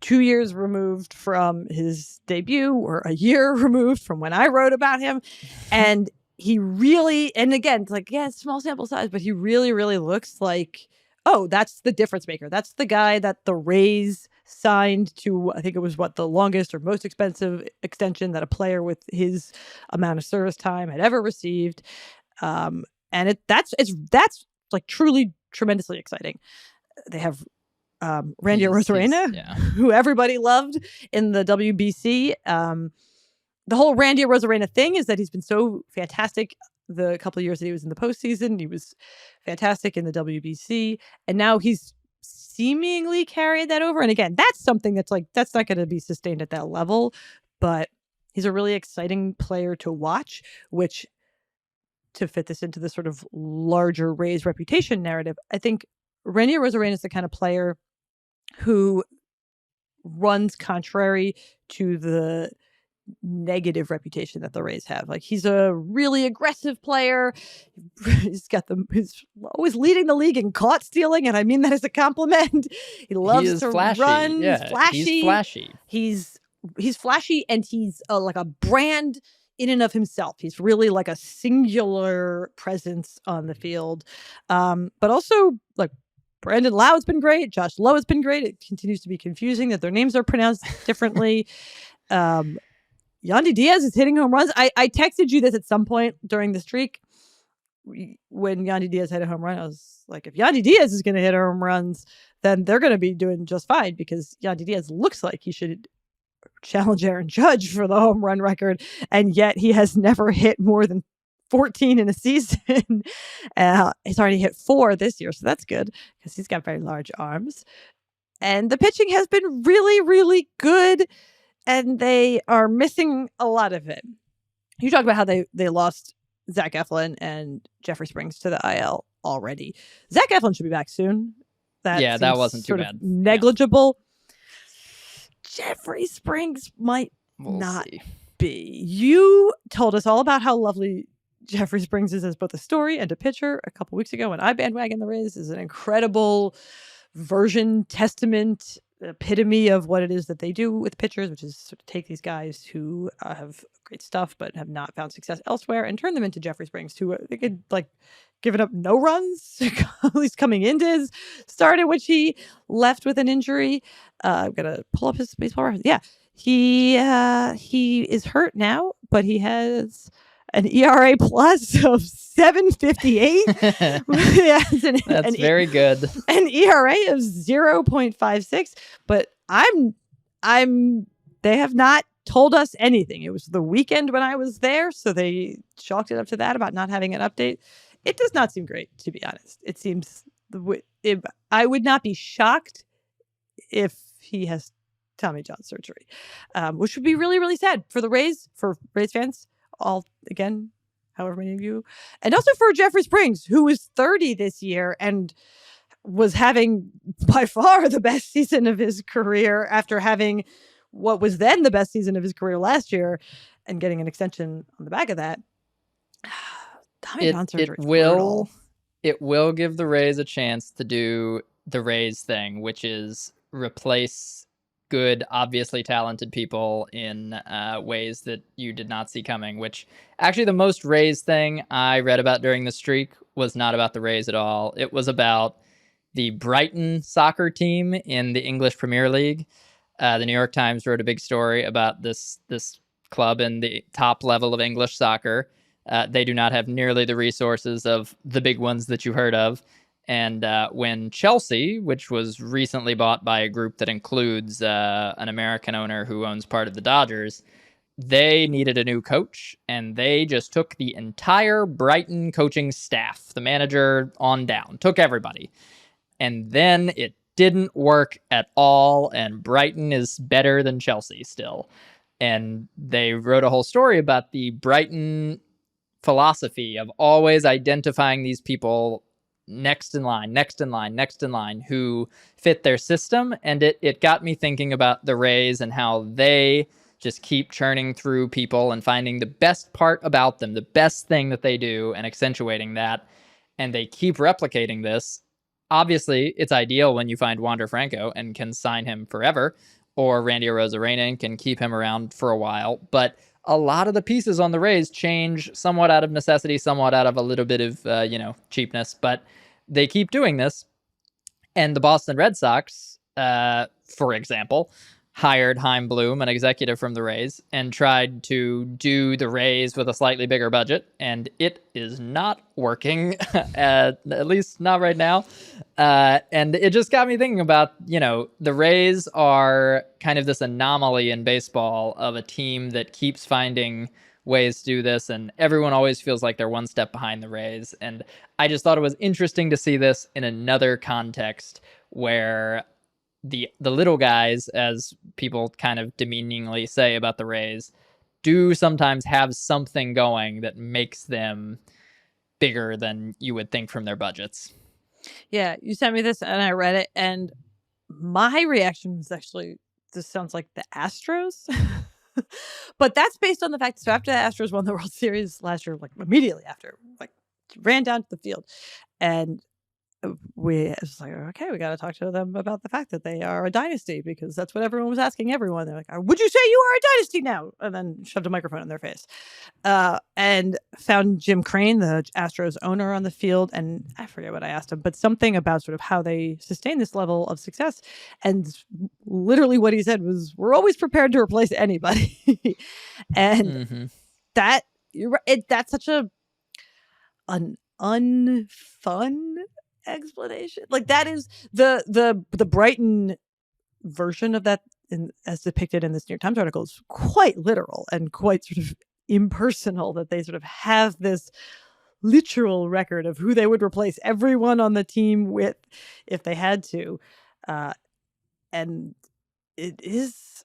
2 years removed from his debut. We're a year removed from when I wrote about him. And he really, and again, it's like, yeah, it's small sample size, but he really, really looks like, oh, that's the difference maker. That's the guy that the Rays signed to, I think it was the longest or most expensive extension that a player with his amount of service time had ever received. And that's like truly tremendously exciting. They have Randy Arozarena, who everybody loved in the WBC. The whole Randy Arozarena thing is that he's been so fantastic the couple of years that he was in the postseason. He was fantastic in the WBC, and now he's seemingly carried that over. And again, that's something that's not going to be sustained at that level, but he's a really exciting player to watch, which, to fit this into the sort of larger Rays reputation narrative, I think Randy Arozarena is the kind of player who runs contrary to the negative reputation that the Rays have. Like, he's a really aggressive player. He's always leading the league in caught stealing, and I mean that as a compliment. He loves to flashy. run. Yeah, flashy. He's flashy. He's flashy, and he's like a brand in and of himself. He's really like a singular presence on the field. But also, like, Brandon Lau's been great. Josh Lowe has been great. It continues to be confusing that their names are pronounced differently. Yandy Diaz is hitting home runs. I texted you this at some point during the streak. when Yandy Diaz hit a home run, I was like, if Yandy Diaz is going to hit home runs, then they're going to be doing just fine, because Yandy Diaz looks like he should challenge Aaron Judge for the home run record, and yet he has never hit more than 14 in a season. He's already hit 4 this year, so that's good because he's got very large arms. And the pitching has been really, really good, and they are missing a lot of it. You talk about how they lost Zach Eflin and Jeffrey Springs to the IL already. Zach Eflin should be back soon. That wasn't too bad. Negligible. Yeah. Jeffrey Springs might we'll not see. be. You told us all about how lovely Jeffrey Springs is as both a story and a pitcher a couple weeks ago when I bandwagon the Rays. Is an incredible version, testament, epitome of what it is that they do with pitchers, which is sort of take these guys who have great stuff but have not found success elsewhere and turn them into Jeffrey Springs, who they could given up no runs, at least coming into his start, in which he left with an injury. I'm gonna pull up his baseball reference. Yeah, he is hurt now, but he has an ERA plus of 7.58. That's very good. An ERA of 0.56. But they have not told us anything. It was the weekend when I was there, so they chalked it up to that about not having an update. It does not seem great, to be honest. It seems I would not be shocked if he has Tommy John surgery, which would be really, really sad for the Rays, for Rays fans. All again, however many of you, and also for Jeffrey Springs, who is 30 this year and was having by far the best season of his career after having what was then the best season of his career last year and getting an extension on the back of that. It will give the Rays a chance to do the Rays thing, which is replace good, obviously talented people in ways that you did not see coming, which actually the most Rays thing I read about during the streak was not about the Rays at all. It was about the Brighton soccer team in the English Premier League. The New York Times wrote a big story about this club in the top level of English soccer. They do not have nearly the resources of the big ones that you heard of. And when Chelsea, which was recently bought by a group that includes an American owner who owns part of the Dodgers, they needed a new coach, and they just took the entire Brighton coaching staff, the manager on down, took everybody. And then it didn't work at all, and Brighton is better than Chelsea still. And they wrote a whole story about the Brighton philosophy of always identifying these people next in line who fit their system. And it got me thinking about the Rays and how they just keep churning through people and finding the best part about them, the best thing that they do, and accentuating that. And they keep replicating this. Obviously, it's ideal when you find Wander Franco and can sign him forever, or Randy Arozarena and can keep him around for a while. But a lot of the pieces on the Rays change somewhat out of necessity, somewhat out of a little bit of, cheapness. But they keep doing this. And the Boston Red Sox, for example, hired Chaim Bloom, an executive from the Rays, and tried to do the Rays with a slightly bigger budget. And it is not working, at least not right now. And it just got me thinking about, the Rays are kind of this anomaly in baseball of a team that keeps finding ways to do this, and everyone always feels like they're one step behind the Rays. And I just thought it was interesting to see this in another context where the little guys, as people kind of demeaningly say about the Rays, do sometimes have something going that makes them bigger than you would think from their budgets. Yeah, you sent me this and I read it, and my reaction was actually, this sounds like the Astros. But that's based on the fact, so after the Astros won the World Series last year, immediately after, ran down to the field, and it was like, okay, we got to talk to them about the fact that they are a dynasty, because that's what everyone was asking everyone. They're like, would you say you are a dynasty now? And then shoved a microphone in their face. And found Jim Crane, the Astros owner, on the field. And I forget what I asked him, but something about sort of how they sustain this level of success. And literally what he said was, we're always prepared to replace anybody. And that's such an unfun explanation. Like that is the Brighton version of that, as depicted in this New York Times article, is quite literal and quite sort of impersonal, that they sort of have this literal record of who they would replace everyone on the team with if they had to. And it is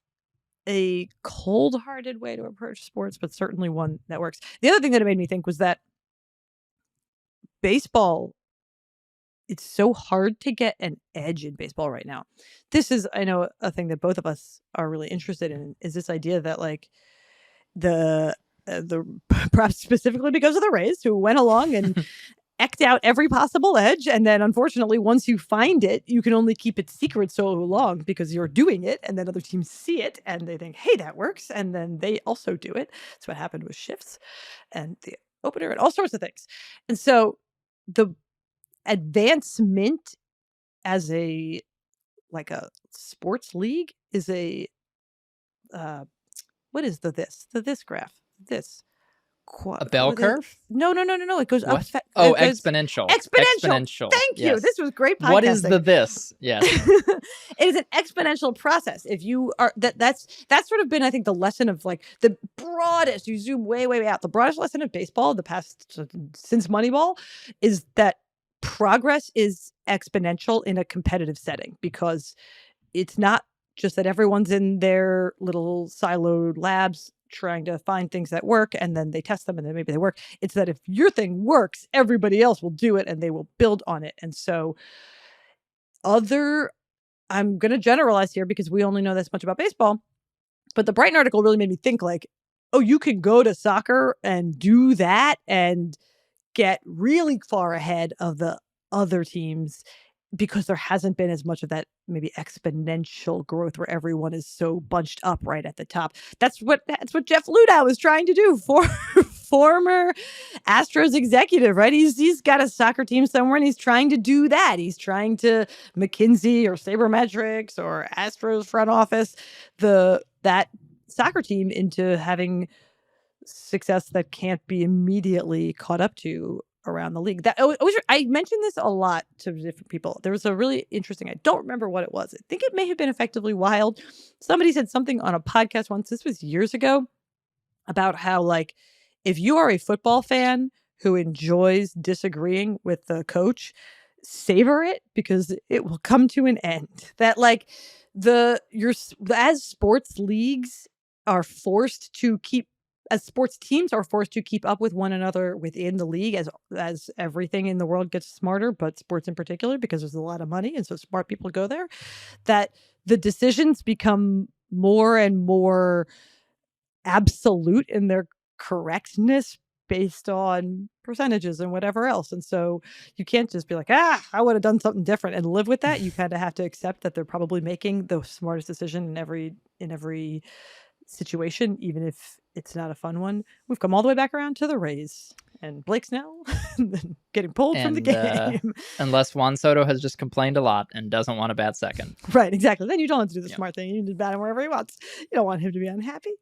a cold-hearted way to approach sports, but certainly one that works. The other thing that it made me think was that baseball, it's so hard to get an edge in baseball right now. This is, I know, a thing that both of us are really interested in, is this idea that like the perhaps specifically because of the Rays, who went along and eked out every possible edge, and then unfortunately once you find it, you can only keep it secret so long because you're doing it, and then other teams see it and they think, hey, that works, and then they also do it. That's what happened with shifts and the opener and all sorts of things. And so the advancement as a sports league is a what is the this graph? This a bell curve? No. It goes up. Exponential. Exponential. Thank you. This was great podcasting. What is this? Yes. It is an exponential process. If you are that's sort of been, I think, the lesson of like the broadest, you zoom way out, the broadest lesson of baseball the past since Moneyball is that progress is exponential in a competitive setting, because it's not just that everyone's in their little siloed labs trying to find things that work and then they test them and then maybe they work. It's that if your thing works, everybody else will do it and they will build on it. And so I'm going to generalize here because we only know this much about baseball, but the Brighton article really made me think like, oh, you can go to soccer and do that and get really far ahead of the other teams, because there hasn't been as much of that maybe exponential growth where everyone is so bunched up right at the top. That's what Jeff Luhnow was trying to do, for former Astros executive, right? He's got a soccer team somewhere and he's trying to do that. He's trying to McKinsey or Sabermetrics or Astros front office that soccer team into having success that can't be immediately caught up to around the league. I mentioned this a lot to different people. There was a really interesting, I don't remember what it was. I think it may have been Effectively Wild. Somebody said something on a podcast once, this was years ago, about how like, if you are a football fan who enjoys disagreeing with the coach, savor it because it will come to an end. That like as sports leagues are forced to keep, as sports teams are forced to keep up with one another within the league, as everything in the world gets smarter, but sports in particular, because there's a lot of money and so smart people go there, that the decisions become more and more absolute in their correctness based on percentages and whatever else. And so you can't just be like, I would have done something different and live with that. You kind of have to accept that they're probably making the smartest decision in every situation, even if it's not a fun one. We've come all the way back around to the Rays and Blake Snell getting pulled from the game. Unless Juan Soto has just complained a lot and doesn't want a bad second. Right, exactly. Then you don't have to do the smart thing. You can bat him wherever he wants. You don't want him to be unhappy.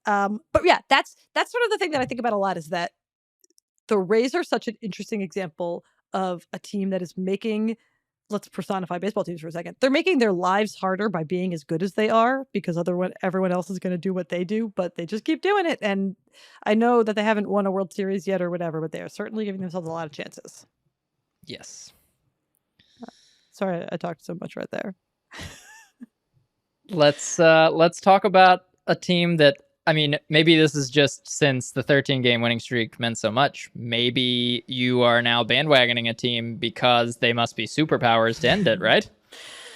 But yeah, that's sort of the thing that I think about a lot, is that the Rays are such an interesting example of a team that is making, let's personify baseball teams for a second. They're making their lives harder by being as good as they are, because everyone else is going to do what they do, but they just keep doing it. And I know that they haven't won a World Series yet or whatever, but they are certainly giving themselves a lot of chances. Yes. Sorry, I talked so much right there. Let's talk about a team that, I mean, maybe this is just since the 13-game winning streak meant so much. Maybe you are now bandwagoning a team because they must be superpowers to end it, right?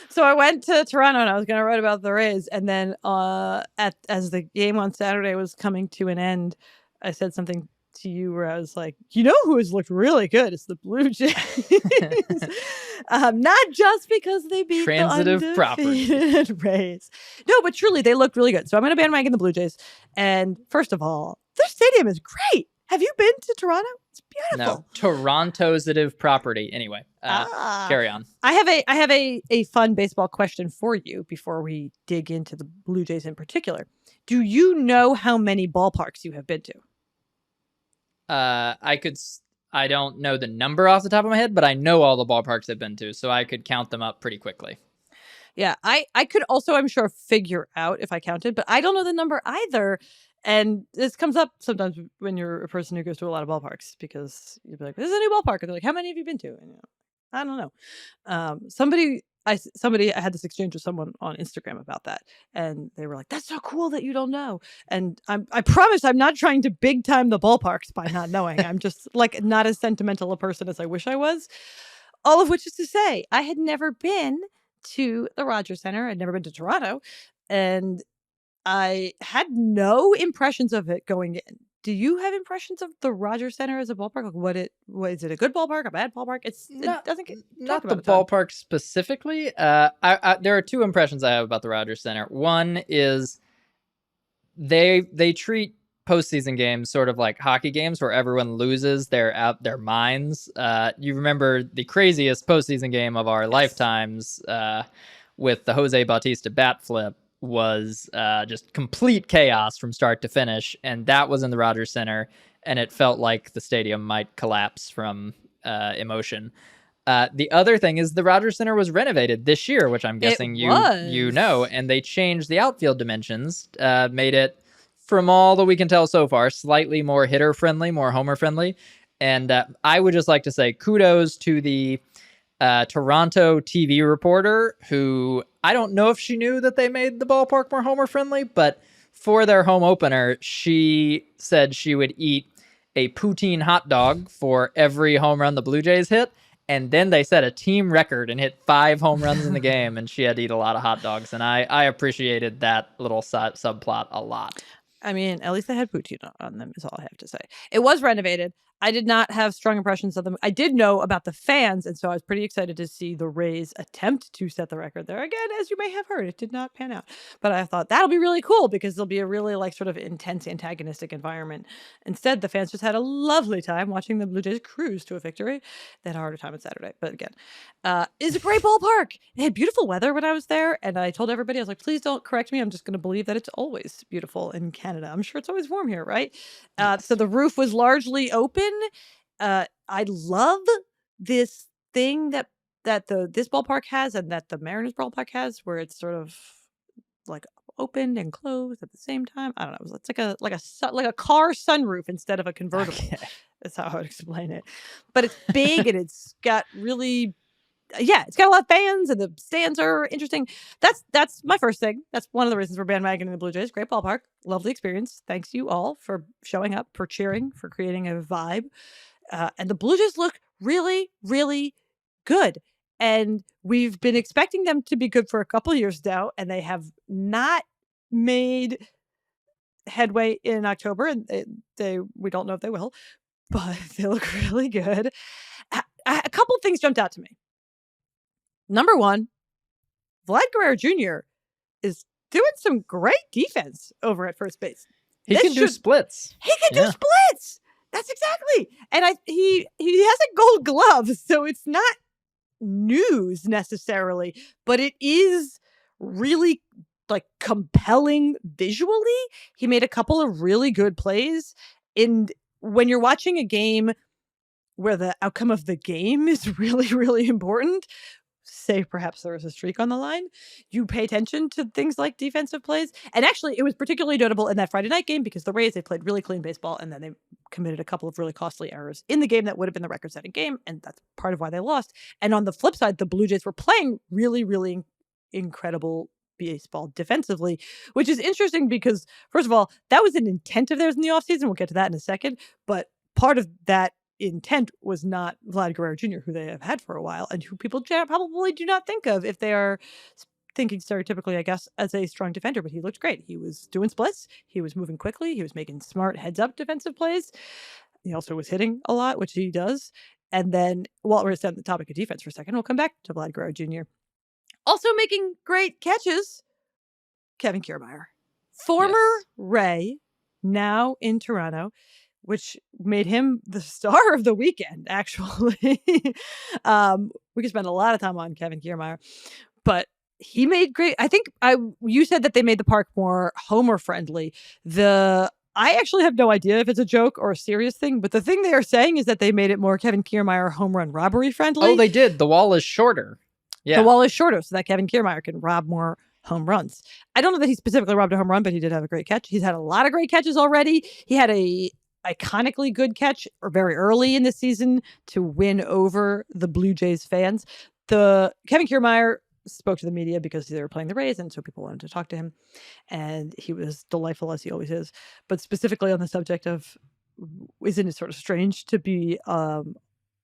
So I went to Toronto and I was going to write about the Rays. And then as the game on Saturday was coming to an end, I said something to you where I was like, you know who has looked really good? It's the Blue Jays. Not just because they beat transitive the property Rays. No, but truly they looked really good. So I'm going to bandwagon the Blue Jays. And first of all, their stadium is great. Have you been to Toronto? It's beautiful. No, Toronto's-itive property. Anyway, carry on. I have a fun baseball question for you before we dig into the Blue Jays in particular. Do you know how many ballparks you have been to? I could I don't know the number off the top of my head, but I know all the ballparks I've been to, so I could count them up pretty quickly. Yeah, I could also, I'm sure, figure out if I counted, but I don't know the number either. And this comes up sometimes when you're a person who goes to a lot of ballparks, because you'll be like, "This is a new ballpark," and they're like, "How many have you been to?" And I don't know. Somebody I had this exchange with someone on Instagram about that, and they were like, "That's so cool that you don't know." And I promise I'm not trying to big time the ballparks by not knowing. I'm just like not as sentimental a person as I wish I was. All of which is to say, I had never been to the Rogers Center. I'd never been to Toronto, and I had no impressions of it going in. Do you have impressions of the Rogers Center as a ballpark? Like what is it, a good ballpark, a bad ballpark? It doesn't get not talked the about a ton. ballpark specifically. There are two impressions I have about the Rogers Center. One is they treat postseason games sort of like hockey games where everyone loses their minds. You remember the craziest postseason game of our lifetimes with the Jose Bautista bat flip was just complete chaos from start to finish, and that was in the Rogers Center, and it felt like the stadium might collapse from emotion. The other thing is the Rogers Center was renovated this year, which I'm guessing you know, and they changed the outfield dimensions, made it, from all that we can tell so far, slightly more hitter friendly, more homer friendly. And I would just like to say kudos to the Toronto TV reporter, who I don't know if she knew that they made the ballpark more homer friendly, but for their home opener, she said she would eat a poutine hot dog for every home run the Blue Jays hit. And then they set a team record and hit 5 home runs in the game, and she had to eat a lot of hot dogs. And I appreciated that little subplot a lot. I mean, at least they had poutine on them, is all I have to say. It was renovated. I did not have strong impressions of them. I did know about the fans, and so I was pretty excited to see the Rays attempt to set the record there. Again, as you may have heard, it did not pan out. But I thought that'll be really cool because there'll be a really like sort of intense antagonistic environment. Instead, the fans just had a lovely time watching the Blue Jays cruise to a victory. They had a harder time on Saturday, but again, it's a great ballpark. It had beautiful weather when I was there, and I told everybody, I was like, please don't correct me. I'm just going to believe that it's always beautiful in Canada. I'm sure it's always warm here, right? Yes. So the roof was largely open. I love this thing that this ballpark has, and that the Mariners ballpark has, where it's sort of like opened and closed at the same time. I don't know. It's like a car sunroof instead of a convertible. Okay. That's how I would explain it. But it's big and it's got really, it's got a lot of fans, and the stands are interesting. That's my first thing. That's one of the reasons we're bandwagoning the Blue Jays. Great ballpark. Lovely experience. Thanks you all for showing up, for cheering, for creating a vibe. And the Blue Jays look really, really good. And we've been expecting them to be good for a couple of years now, and they have not made headway in October, and we don't know if they will, but they look really good. A couple of things jumped out to me. Number one, Vlad Guerrero Jr. is doing some great defense over at first base. He can do splits. He can do splits. That's exactly. And he has a gold glove, so it's not news necessarily, but it is really like compelling visually. He made a couple of really good plays. And when you're watching a game where the outcome of the game is really, really important, say perhaps there was a streak on the line, you pay attention to things like defensive plays. And actually, it was particularly notable in that Friday night game because the Rays, they played really clean baseball, and then they committed a couple of really costly errors in the game that would have been the record-setting game, and that's part of why they lost. And on the flip side, the Blue Jays were playing really, really incredible baseball defensively, which is interesting because, first of all, that was an intent of theirs in the offseason. We'll get to that in a second. But part of that intent was not Vlad Guerrero Jr., who they have had for a while, and who people probably do not think of if they are thinking stereotypically, I guess, as a strong defender. But he looked great. He was doing splits. He was moving quickly. He was making smart heads-up defensive plays. He also was hitting a lot, which he does. And then, while we're on the topic of defense for a second, we'll come back to Vlad Guerrero Jr. Also making great catches, Kevin Kiermaier. Former Ray, now in Toronto, which made him the star of the weekend, actually. We could spend a lot of time on Kevin Kiermaier, but he made great. I think you said that they made the park more homer friendly. The I actually have no idea if it's a joke or a serious thing, but the thing they are saying is that they made it more Kevin Kiermaier home run robbery friendly. Oh, they did. The wall is shorter. Yeah. The wall is shorter so that Kevin Kiermaier can rob more home runs. I don't know that he specifically robbed a home run, but he did have a great catch. He's had a lot of great catches already. He had a iconically good catch or very early in the season to win over the Blue Jays fans. The Kevin Kiermaier spoke to the media because they were playing the Rays, and so people wanted to talk to him. And he was delightful, as he always is. But specifically on the subject of, isn't it sort of strange to be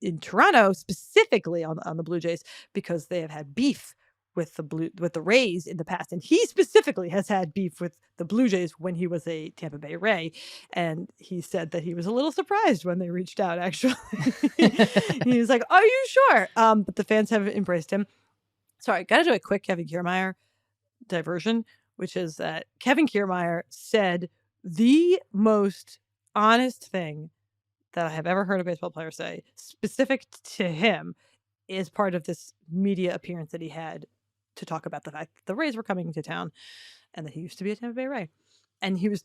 in Toronto, specifically on the Blue Jays, because they have had beef with the Rays in the past, and he specifically has had beef with the Blue Jays when he was a Tampa Bay Ray, and he said that he was a little surprised when they reached out. Actually, he was like, "Are you sure?" But the fans have embraced him. Sorry, got to do a quick Kevin Kiermaier diversion, which is that Kevin Kiermaier said the most honest thing that I have ever heard a baseball player say, specific to him, is part of this media appearance that he had to talk about the fact that the Rays were coming to town and that he used to be a Tampa Bay Ray. And he was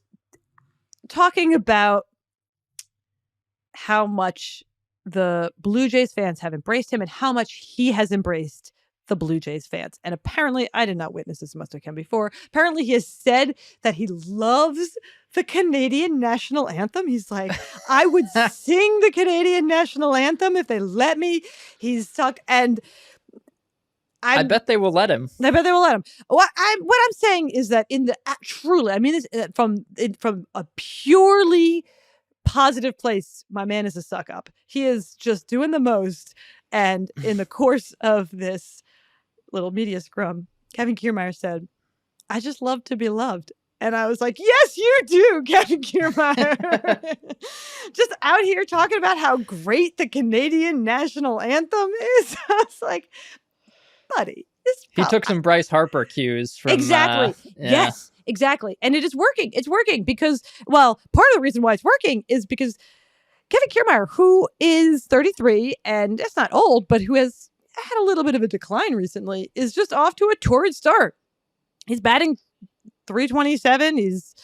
talking about how much the Blue Jays fans have embraced him and how much he has embraced the Blue Jays fans. And apparently, I did not witness this, must have come before. Apparently, he has said that he loves the Canadian national anthem. He's like, I would sing the Canadian national anthem if they let me. He's stuck, and I bet they will let him. I bet they will let him. What I'm saying is that truly, I mean this from a purely positive place. My man is a suck up. He is just doing the most. And in the course of this little media scrum, Kevin Kiermaier said, "I just love to be loved." And I was like, yes, you do, Kevin Kiermaier. Just out here talking about how great the Canadian national anthem is. I was like, buddy. He took some Bryce Harper cues from... Exactly. Yes, exactly. And it is working. It's working because, well, part of the reason why it's working is because Kevin Kiermaier, who is 33, and that's not old, but who has had a little bit of a decline recently, is just off to a torrid start. He's batting .327. He's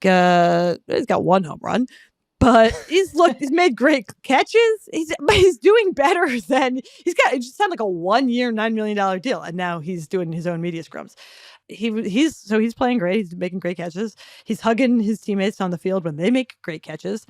got one home run, but he's made great catches. He's doing better than it just sounded like a 1-year, $9 million deal, and now he's doing his own media scrums. He's playing great. He's making great catches. He's hugging his teammates on the field when they make great catches.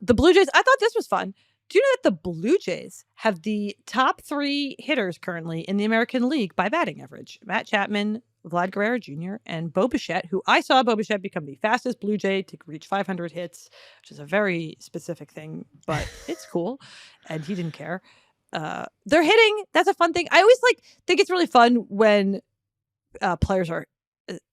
The Blue Jays, I thought this was fun. Do you know that the Blue Jays have the top 3 hitters currently in the American League by batting average? Matt Chapman, Vlad Guerrero Jr., and Bo Bichette, who I saw Bo Bichette become the fastest Blue Jay to reach 500 hits, which is a very specific thing, but it's cool. And he didn't care. They're hitting. That's a fun thing. I always think it's really fun when players are,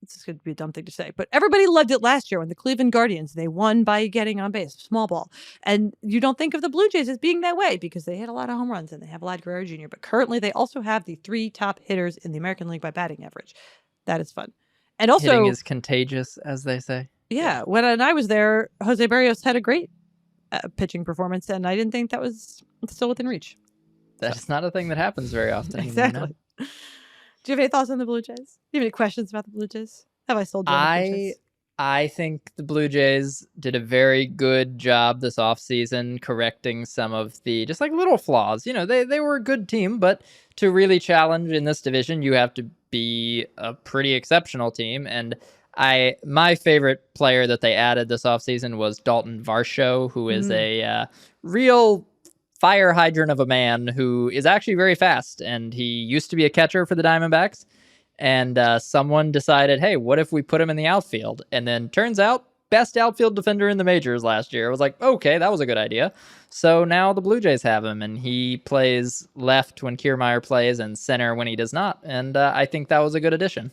this could be a dumb thing to say, but everybody loved it last year when the Cleveland Guardians, they won by getting on base, small ball. And you don't think of the Blue Jays as being that way because they hit a lot of home runs and they have Vlad Guerrero Jr. But currently they also have the 3 top hitters in the American League by batting average. That is fun. And also, hitting is contagious, as they say. Yeah. When I was there, Jose Barrios had a great pitching performance, and I didn't think that was still within reach. That's not a thing that happens very often. Exactly. Do you have any thoughts on the Blue Jays? Do you have any questions about the Blue Jays? Have I sold you on the Blue Jays? I think the Blue Jays did a very good job this offseason correcting some of the just little flaws. You know, they were a good team, but to really challenge in this division, you have to be a pretty exceptional team. And my favorite player that they added this offseason was Dalton Varsho, who is a real fire hydrant of a man who is actually very fast. And he used to be a catcher for the Diamondbacks. And someone decided, hey, what if we put him in the outfield? And then turns out, best outfield defender in the majors last year. I was like, okay, that was a good idea. So now the Blue Jays have him, and he plays left when Kiermaier plays and center when he does not. And I think that was a good addition.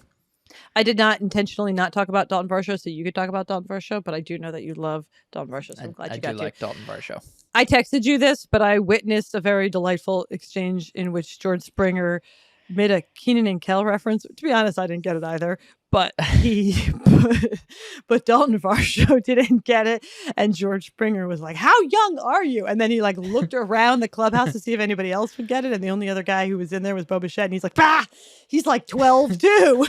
I did not intentionally not talk about Dalton Varsho, so you could talk about Dalton Varsho, but I do know that you love Dalton Varsho, so I'm glad you got to. I do like Dalton Varsho. I texted you this, but I witnessed a very delightful exchange in which George Springer made a Keenan and Kel reference. To be honest, I didn't get it either, but but Dalton Varsho didn't get it, and George Springer was like, "How young are you?" And then he looked around the clubhouse to see if anybody else would get it, and the only other guy who was in there was Bo Bichette, and he's like, "Bah, he's 12 too."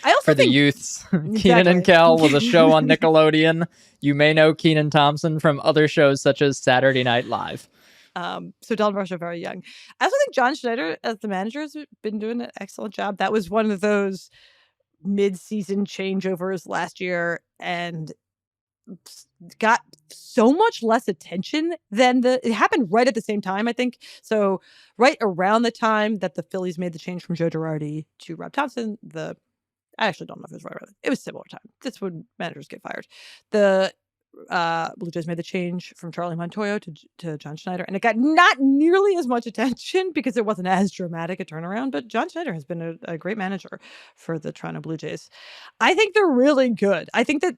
I also For the think youths, Keenan and Kel was a show on Nickelodeon. You may know Kenan Thompson from other shows such as Saturday Night Live. So Dalton Varsho very young. I also think John Schneider as the manager has been doing an excellent job. That was one of those mid-season changeovers last year and got so much less attention than it happened right at the same time, I think. So right around the time that the Phillies made the change from Joe Girardi to Rob Thompson, I actually don't know if it was right around it. It was similar time. That's when managers get fired. The Blue Jays made the change from Charlie Montoyo to John Schneider, and it got not nearly as much attention because it wasn't as dramatic a turnaround, but John Schneider has been a great manager for the Toronto Blue Jays. I think they're really good. I think that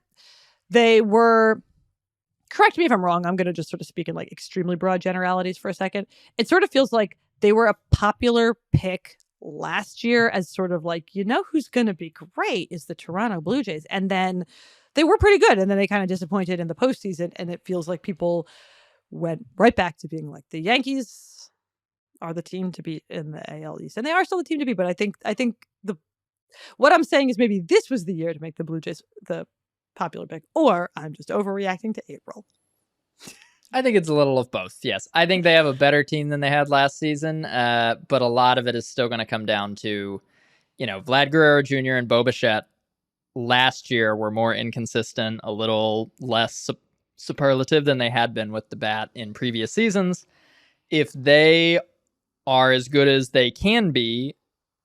they were, correct me if I'm wrong, I'm going to just sort of speak in like extremely broad generalities for a second. It sort of feels like they were a popular pick last year as sort of like, who's going to be great is the Toronto Blue Jays. And then they were pretty good. And then they kind of disappointed in the postseason. And it feels like people went right back to being like, the Yankees are the team to beat in the AL East. And they are still the team to beat. But I think what I'm saying is maybe this was the year to make the Blue Jays the popular pick, or I'm just overreacting to April. I think it's a little of both. Yes. I think they have a better team than they had last season. But a lot of it is still going to come down to, Vlad Guerrero Jr. and Bo Bichette last year were more inconsistent, a little less superlative than they had been with the bat in previous seasons. If they are as good as they can be,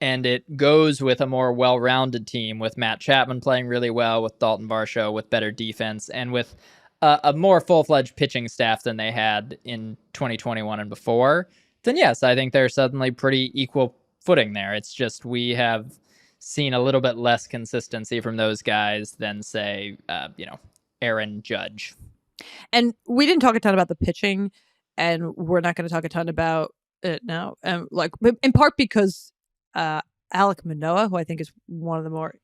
and it goes with a more well-rounded team with Matt Chapman playing really well, with Dalton Varsho, with better defense, and with a more full-fledged pitching staff than they had in 2021 and before, then yes, I think they're suddenly pretty equal footing there. It's just we have seen a little bit less consistency from those guys than, say, Aaron Judge. And we didn't talk a ton about the pitching, and we're not going to talk a ton about it now. In part because Alek Manoah, who I think is one of the more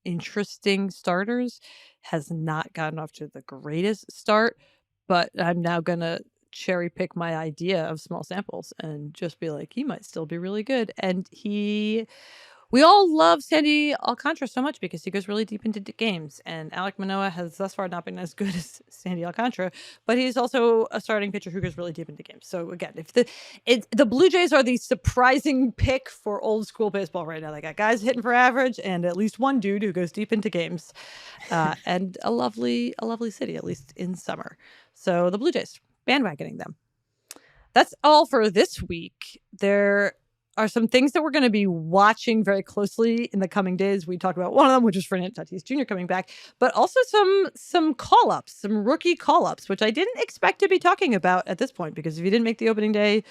interesting starters, has not gotten off to the greatest start. But I'm now going to cherry pick my idea of small samples and just be like, he might still be really good. And we all love Sandy Alcantara so much because he goes really deep into games. And Alek Manoah has thus far not been as good as Sandy Alcantara, but he's also a starting pitcher who goes really deep into games. So again, if the Blue Jays are the surprising pick for old school baseball right now. They got guys hitting for average and at least one dude who goes deep into games, and a lovely city, at least in summer. So the Blue Jays, bandwagoning them. That's all for this week. There are some things that we're going to be watching very closely in the coming days. We talked about one of them, which is Fernando Tatis Jr. coming back, but also some call-ups, some rookie call-ups, which I didn't expect to be talking about at this point, because if you didn't make the opening day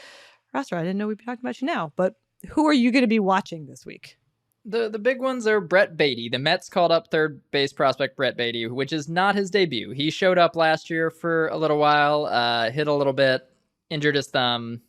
roster, I didn't know we'd be talking about you now. But who are you going to be watching this week? The big ones are Brett Baty. The Mets called up third base prospect Brett Baty, which is not his debut. He showed up last year for a little while, hit a little bit, injured his thumb,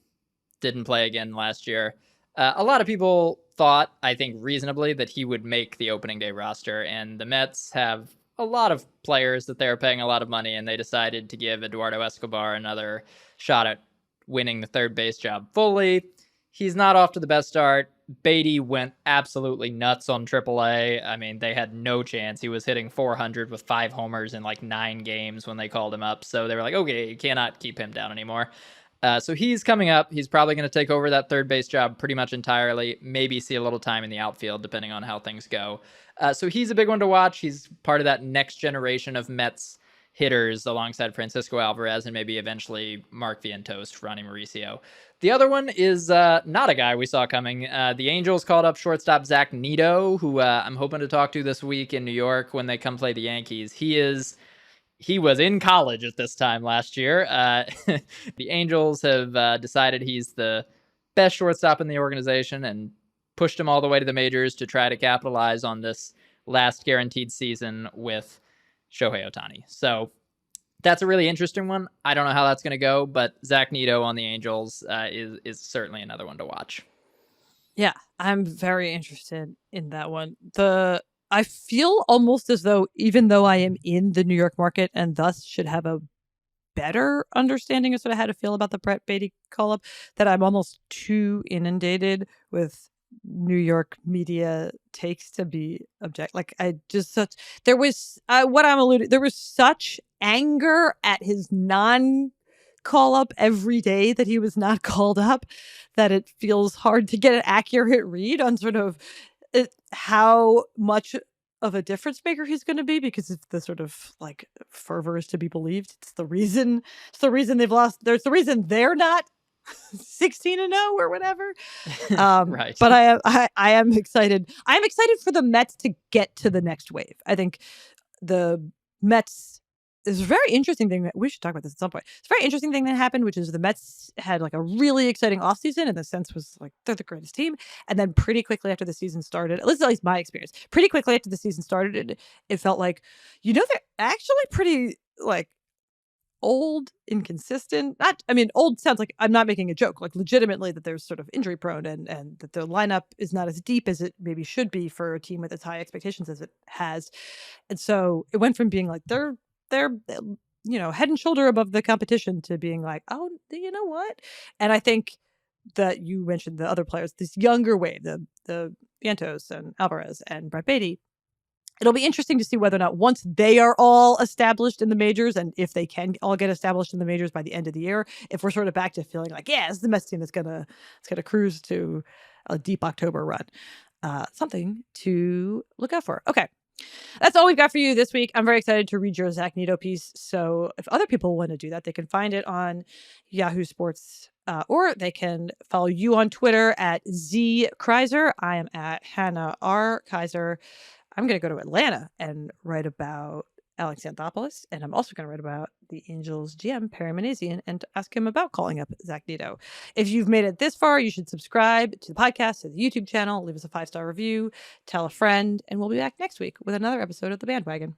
didn't play again last year. A lot of people thought, I think reasonably, that he would make the opening day roster, and the Mets have a lot of players that they're paying a lot of money, and they decided to give Eduardo Escobar another shot at winning the third base job fully. He's not off to the best start. Baty went absolutely nuts on AAA. I mean, they had no chance. He was hitting 400 with 5 homers in like 9 games when they called him up, so they were like, okay, you cannot keep him down anymore. So he's coming up. He's probably going to take over that third base job pretty much entirely, maybe see a little time in the outfield, depending on how things go. So he's a big one to watch. He's part of that next generation of Mets hitters alongside Francisco Alvarez and maybe eventually Mark Vientos, Ronnie Mauricio. The other one is not a guy we saw coming. The Angels called up shortstop Zach Neto, who I'm hoping to talk to this week in New York when they come play the Yankees. He was in college at this time last year. The Angels have decided he's the best shortstop in the organization and pushed him all the way to the majors to try to capitalize on this last guaranteed season with Shohei Ohtani. So that's a really interesting one. I don't know how that's going to go, but Zach Neto on the Angels is certainly another one to watch. Yeah, I'm very interested in that one. I feel almost as though, even though I am in the New York market and thus should have a better understanding of sort of how to feel about the Brett Baty call-up, that I'm almost too inundated with New York media takes to be object. Like there was there was such anger at his call up every day that he was not called up that it feels hard to get an accurate read on sort of how much of a difference maker he's going to be, because it's the sort of like fervor is to be believed. It's the reason they've lost. There's the reason they're not 16-0 or whatever. Right. But I am excited. I'm excited for the Mets to get to the next wave. I think the Mets is a very interesting thing that we should talk about this at some point. It's a very interesting thing that happened, which is the Mets had like a really exciting offseason, and the sense was like they're the greatest team. And then pretty quickly after the season started, at least my experience, pretty quickly after the season started, it felt like, they're actually pretty like old, inconsistent. Old sounds like I'm not making a joke, like legitimately that there's sort of injury prone and that the lineup is not as deep as it maybe should be for a team with as high expectations as it has. And so it went from being like they're head and shoulder above the competition to being like, oh, you know what? And I think that you mentioned the other players, this younger wave, the Vientos and Alvarez and Brett Beatty. It'll be interesting to see whether or not once they are all established in the majors, and if they can all get established in the majors by the end of the year, if we're sort of back to feeling like, yeah, it's the Mets team that's gonna cruise to a deep October run. Something to look out for. Okay. That's all we've got for you this week. I'm very excited to read your Zach Neto piece. So if other people want to do that, they can find it on Yahoo Sports, or they can follow you on Twitter at Z Kreiser. I am at Hannah R. Kaiser. I'm going to go to Atlanta and write about Alex Anthopoulos, and I'm also going to write about the Angels GM, Perry Manassian, and ask him about calling up Zach Neto. If you've made it this far, you should subscribe to the podcast, to the YouTube channel, leave us a 5-star review, tell a friend, and we'll be back next week with another episode of The Bandwagon.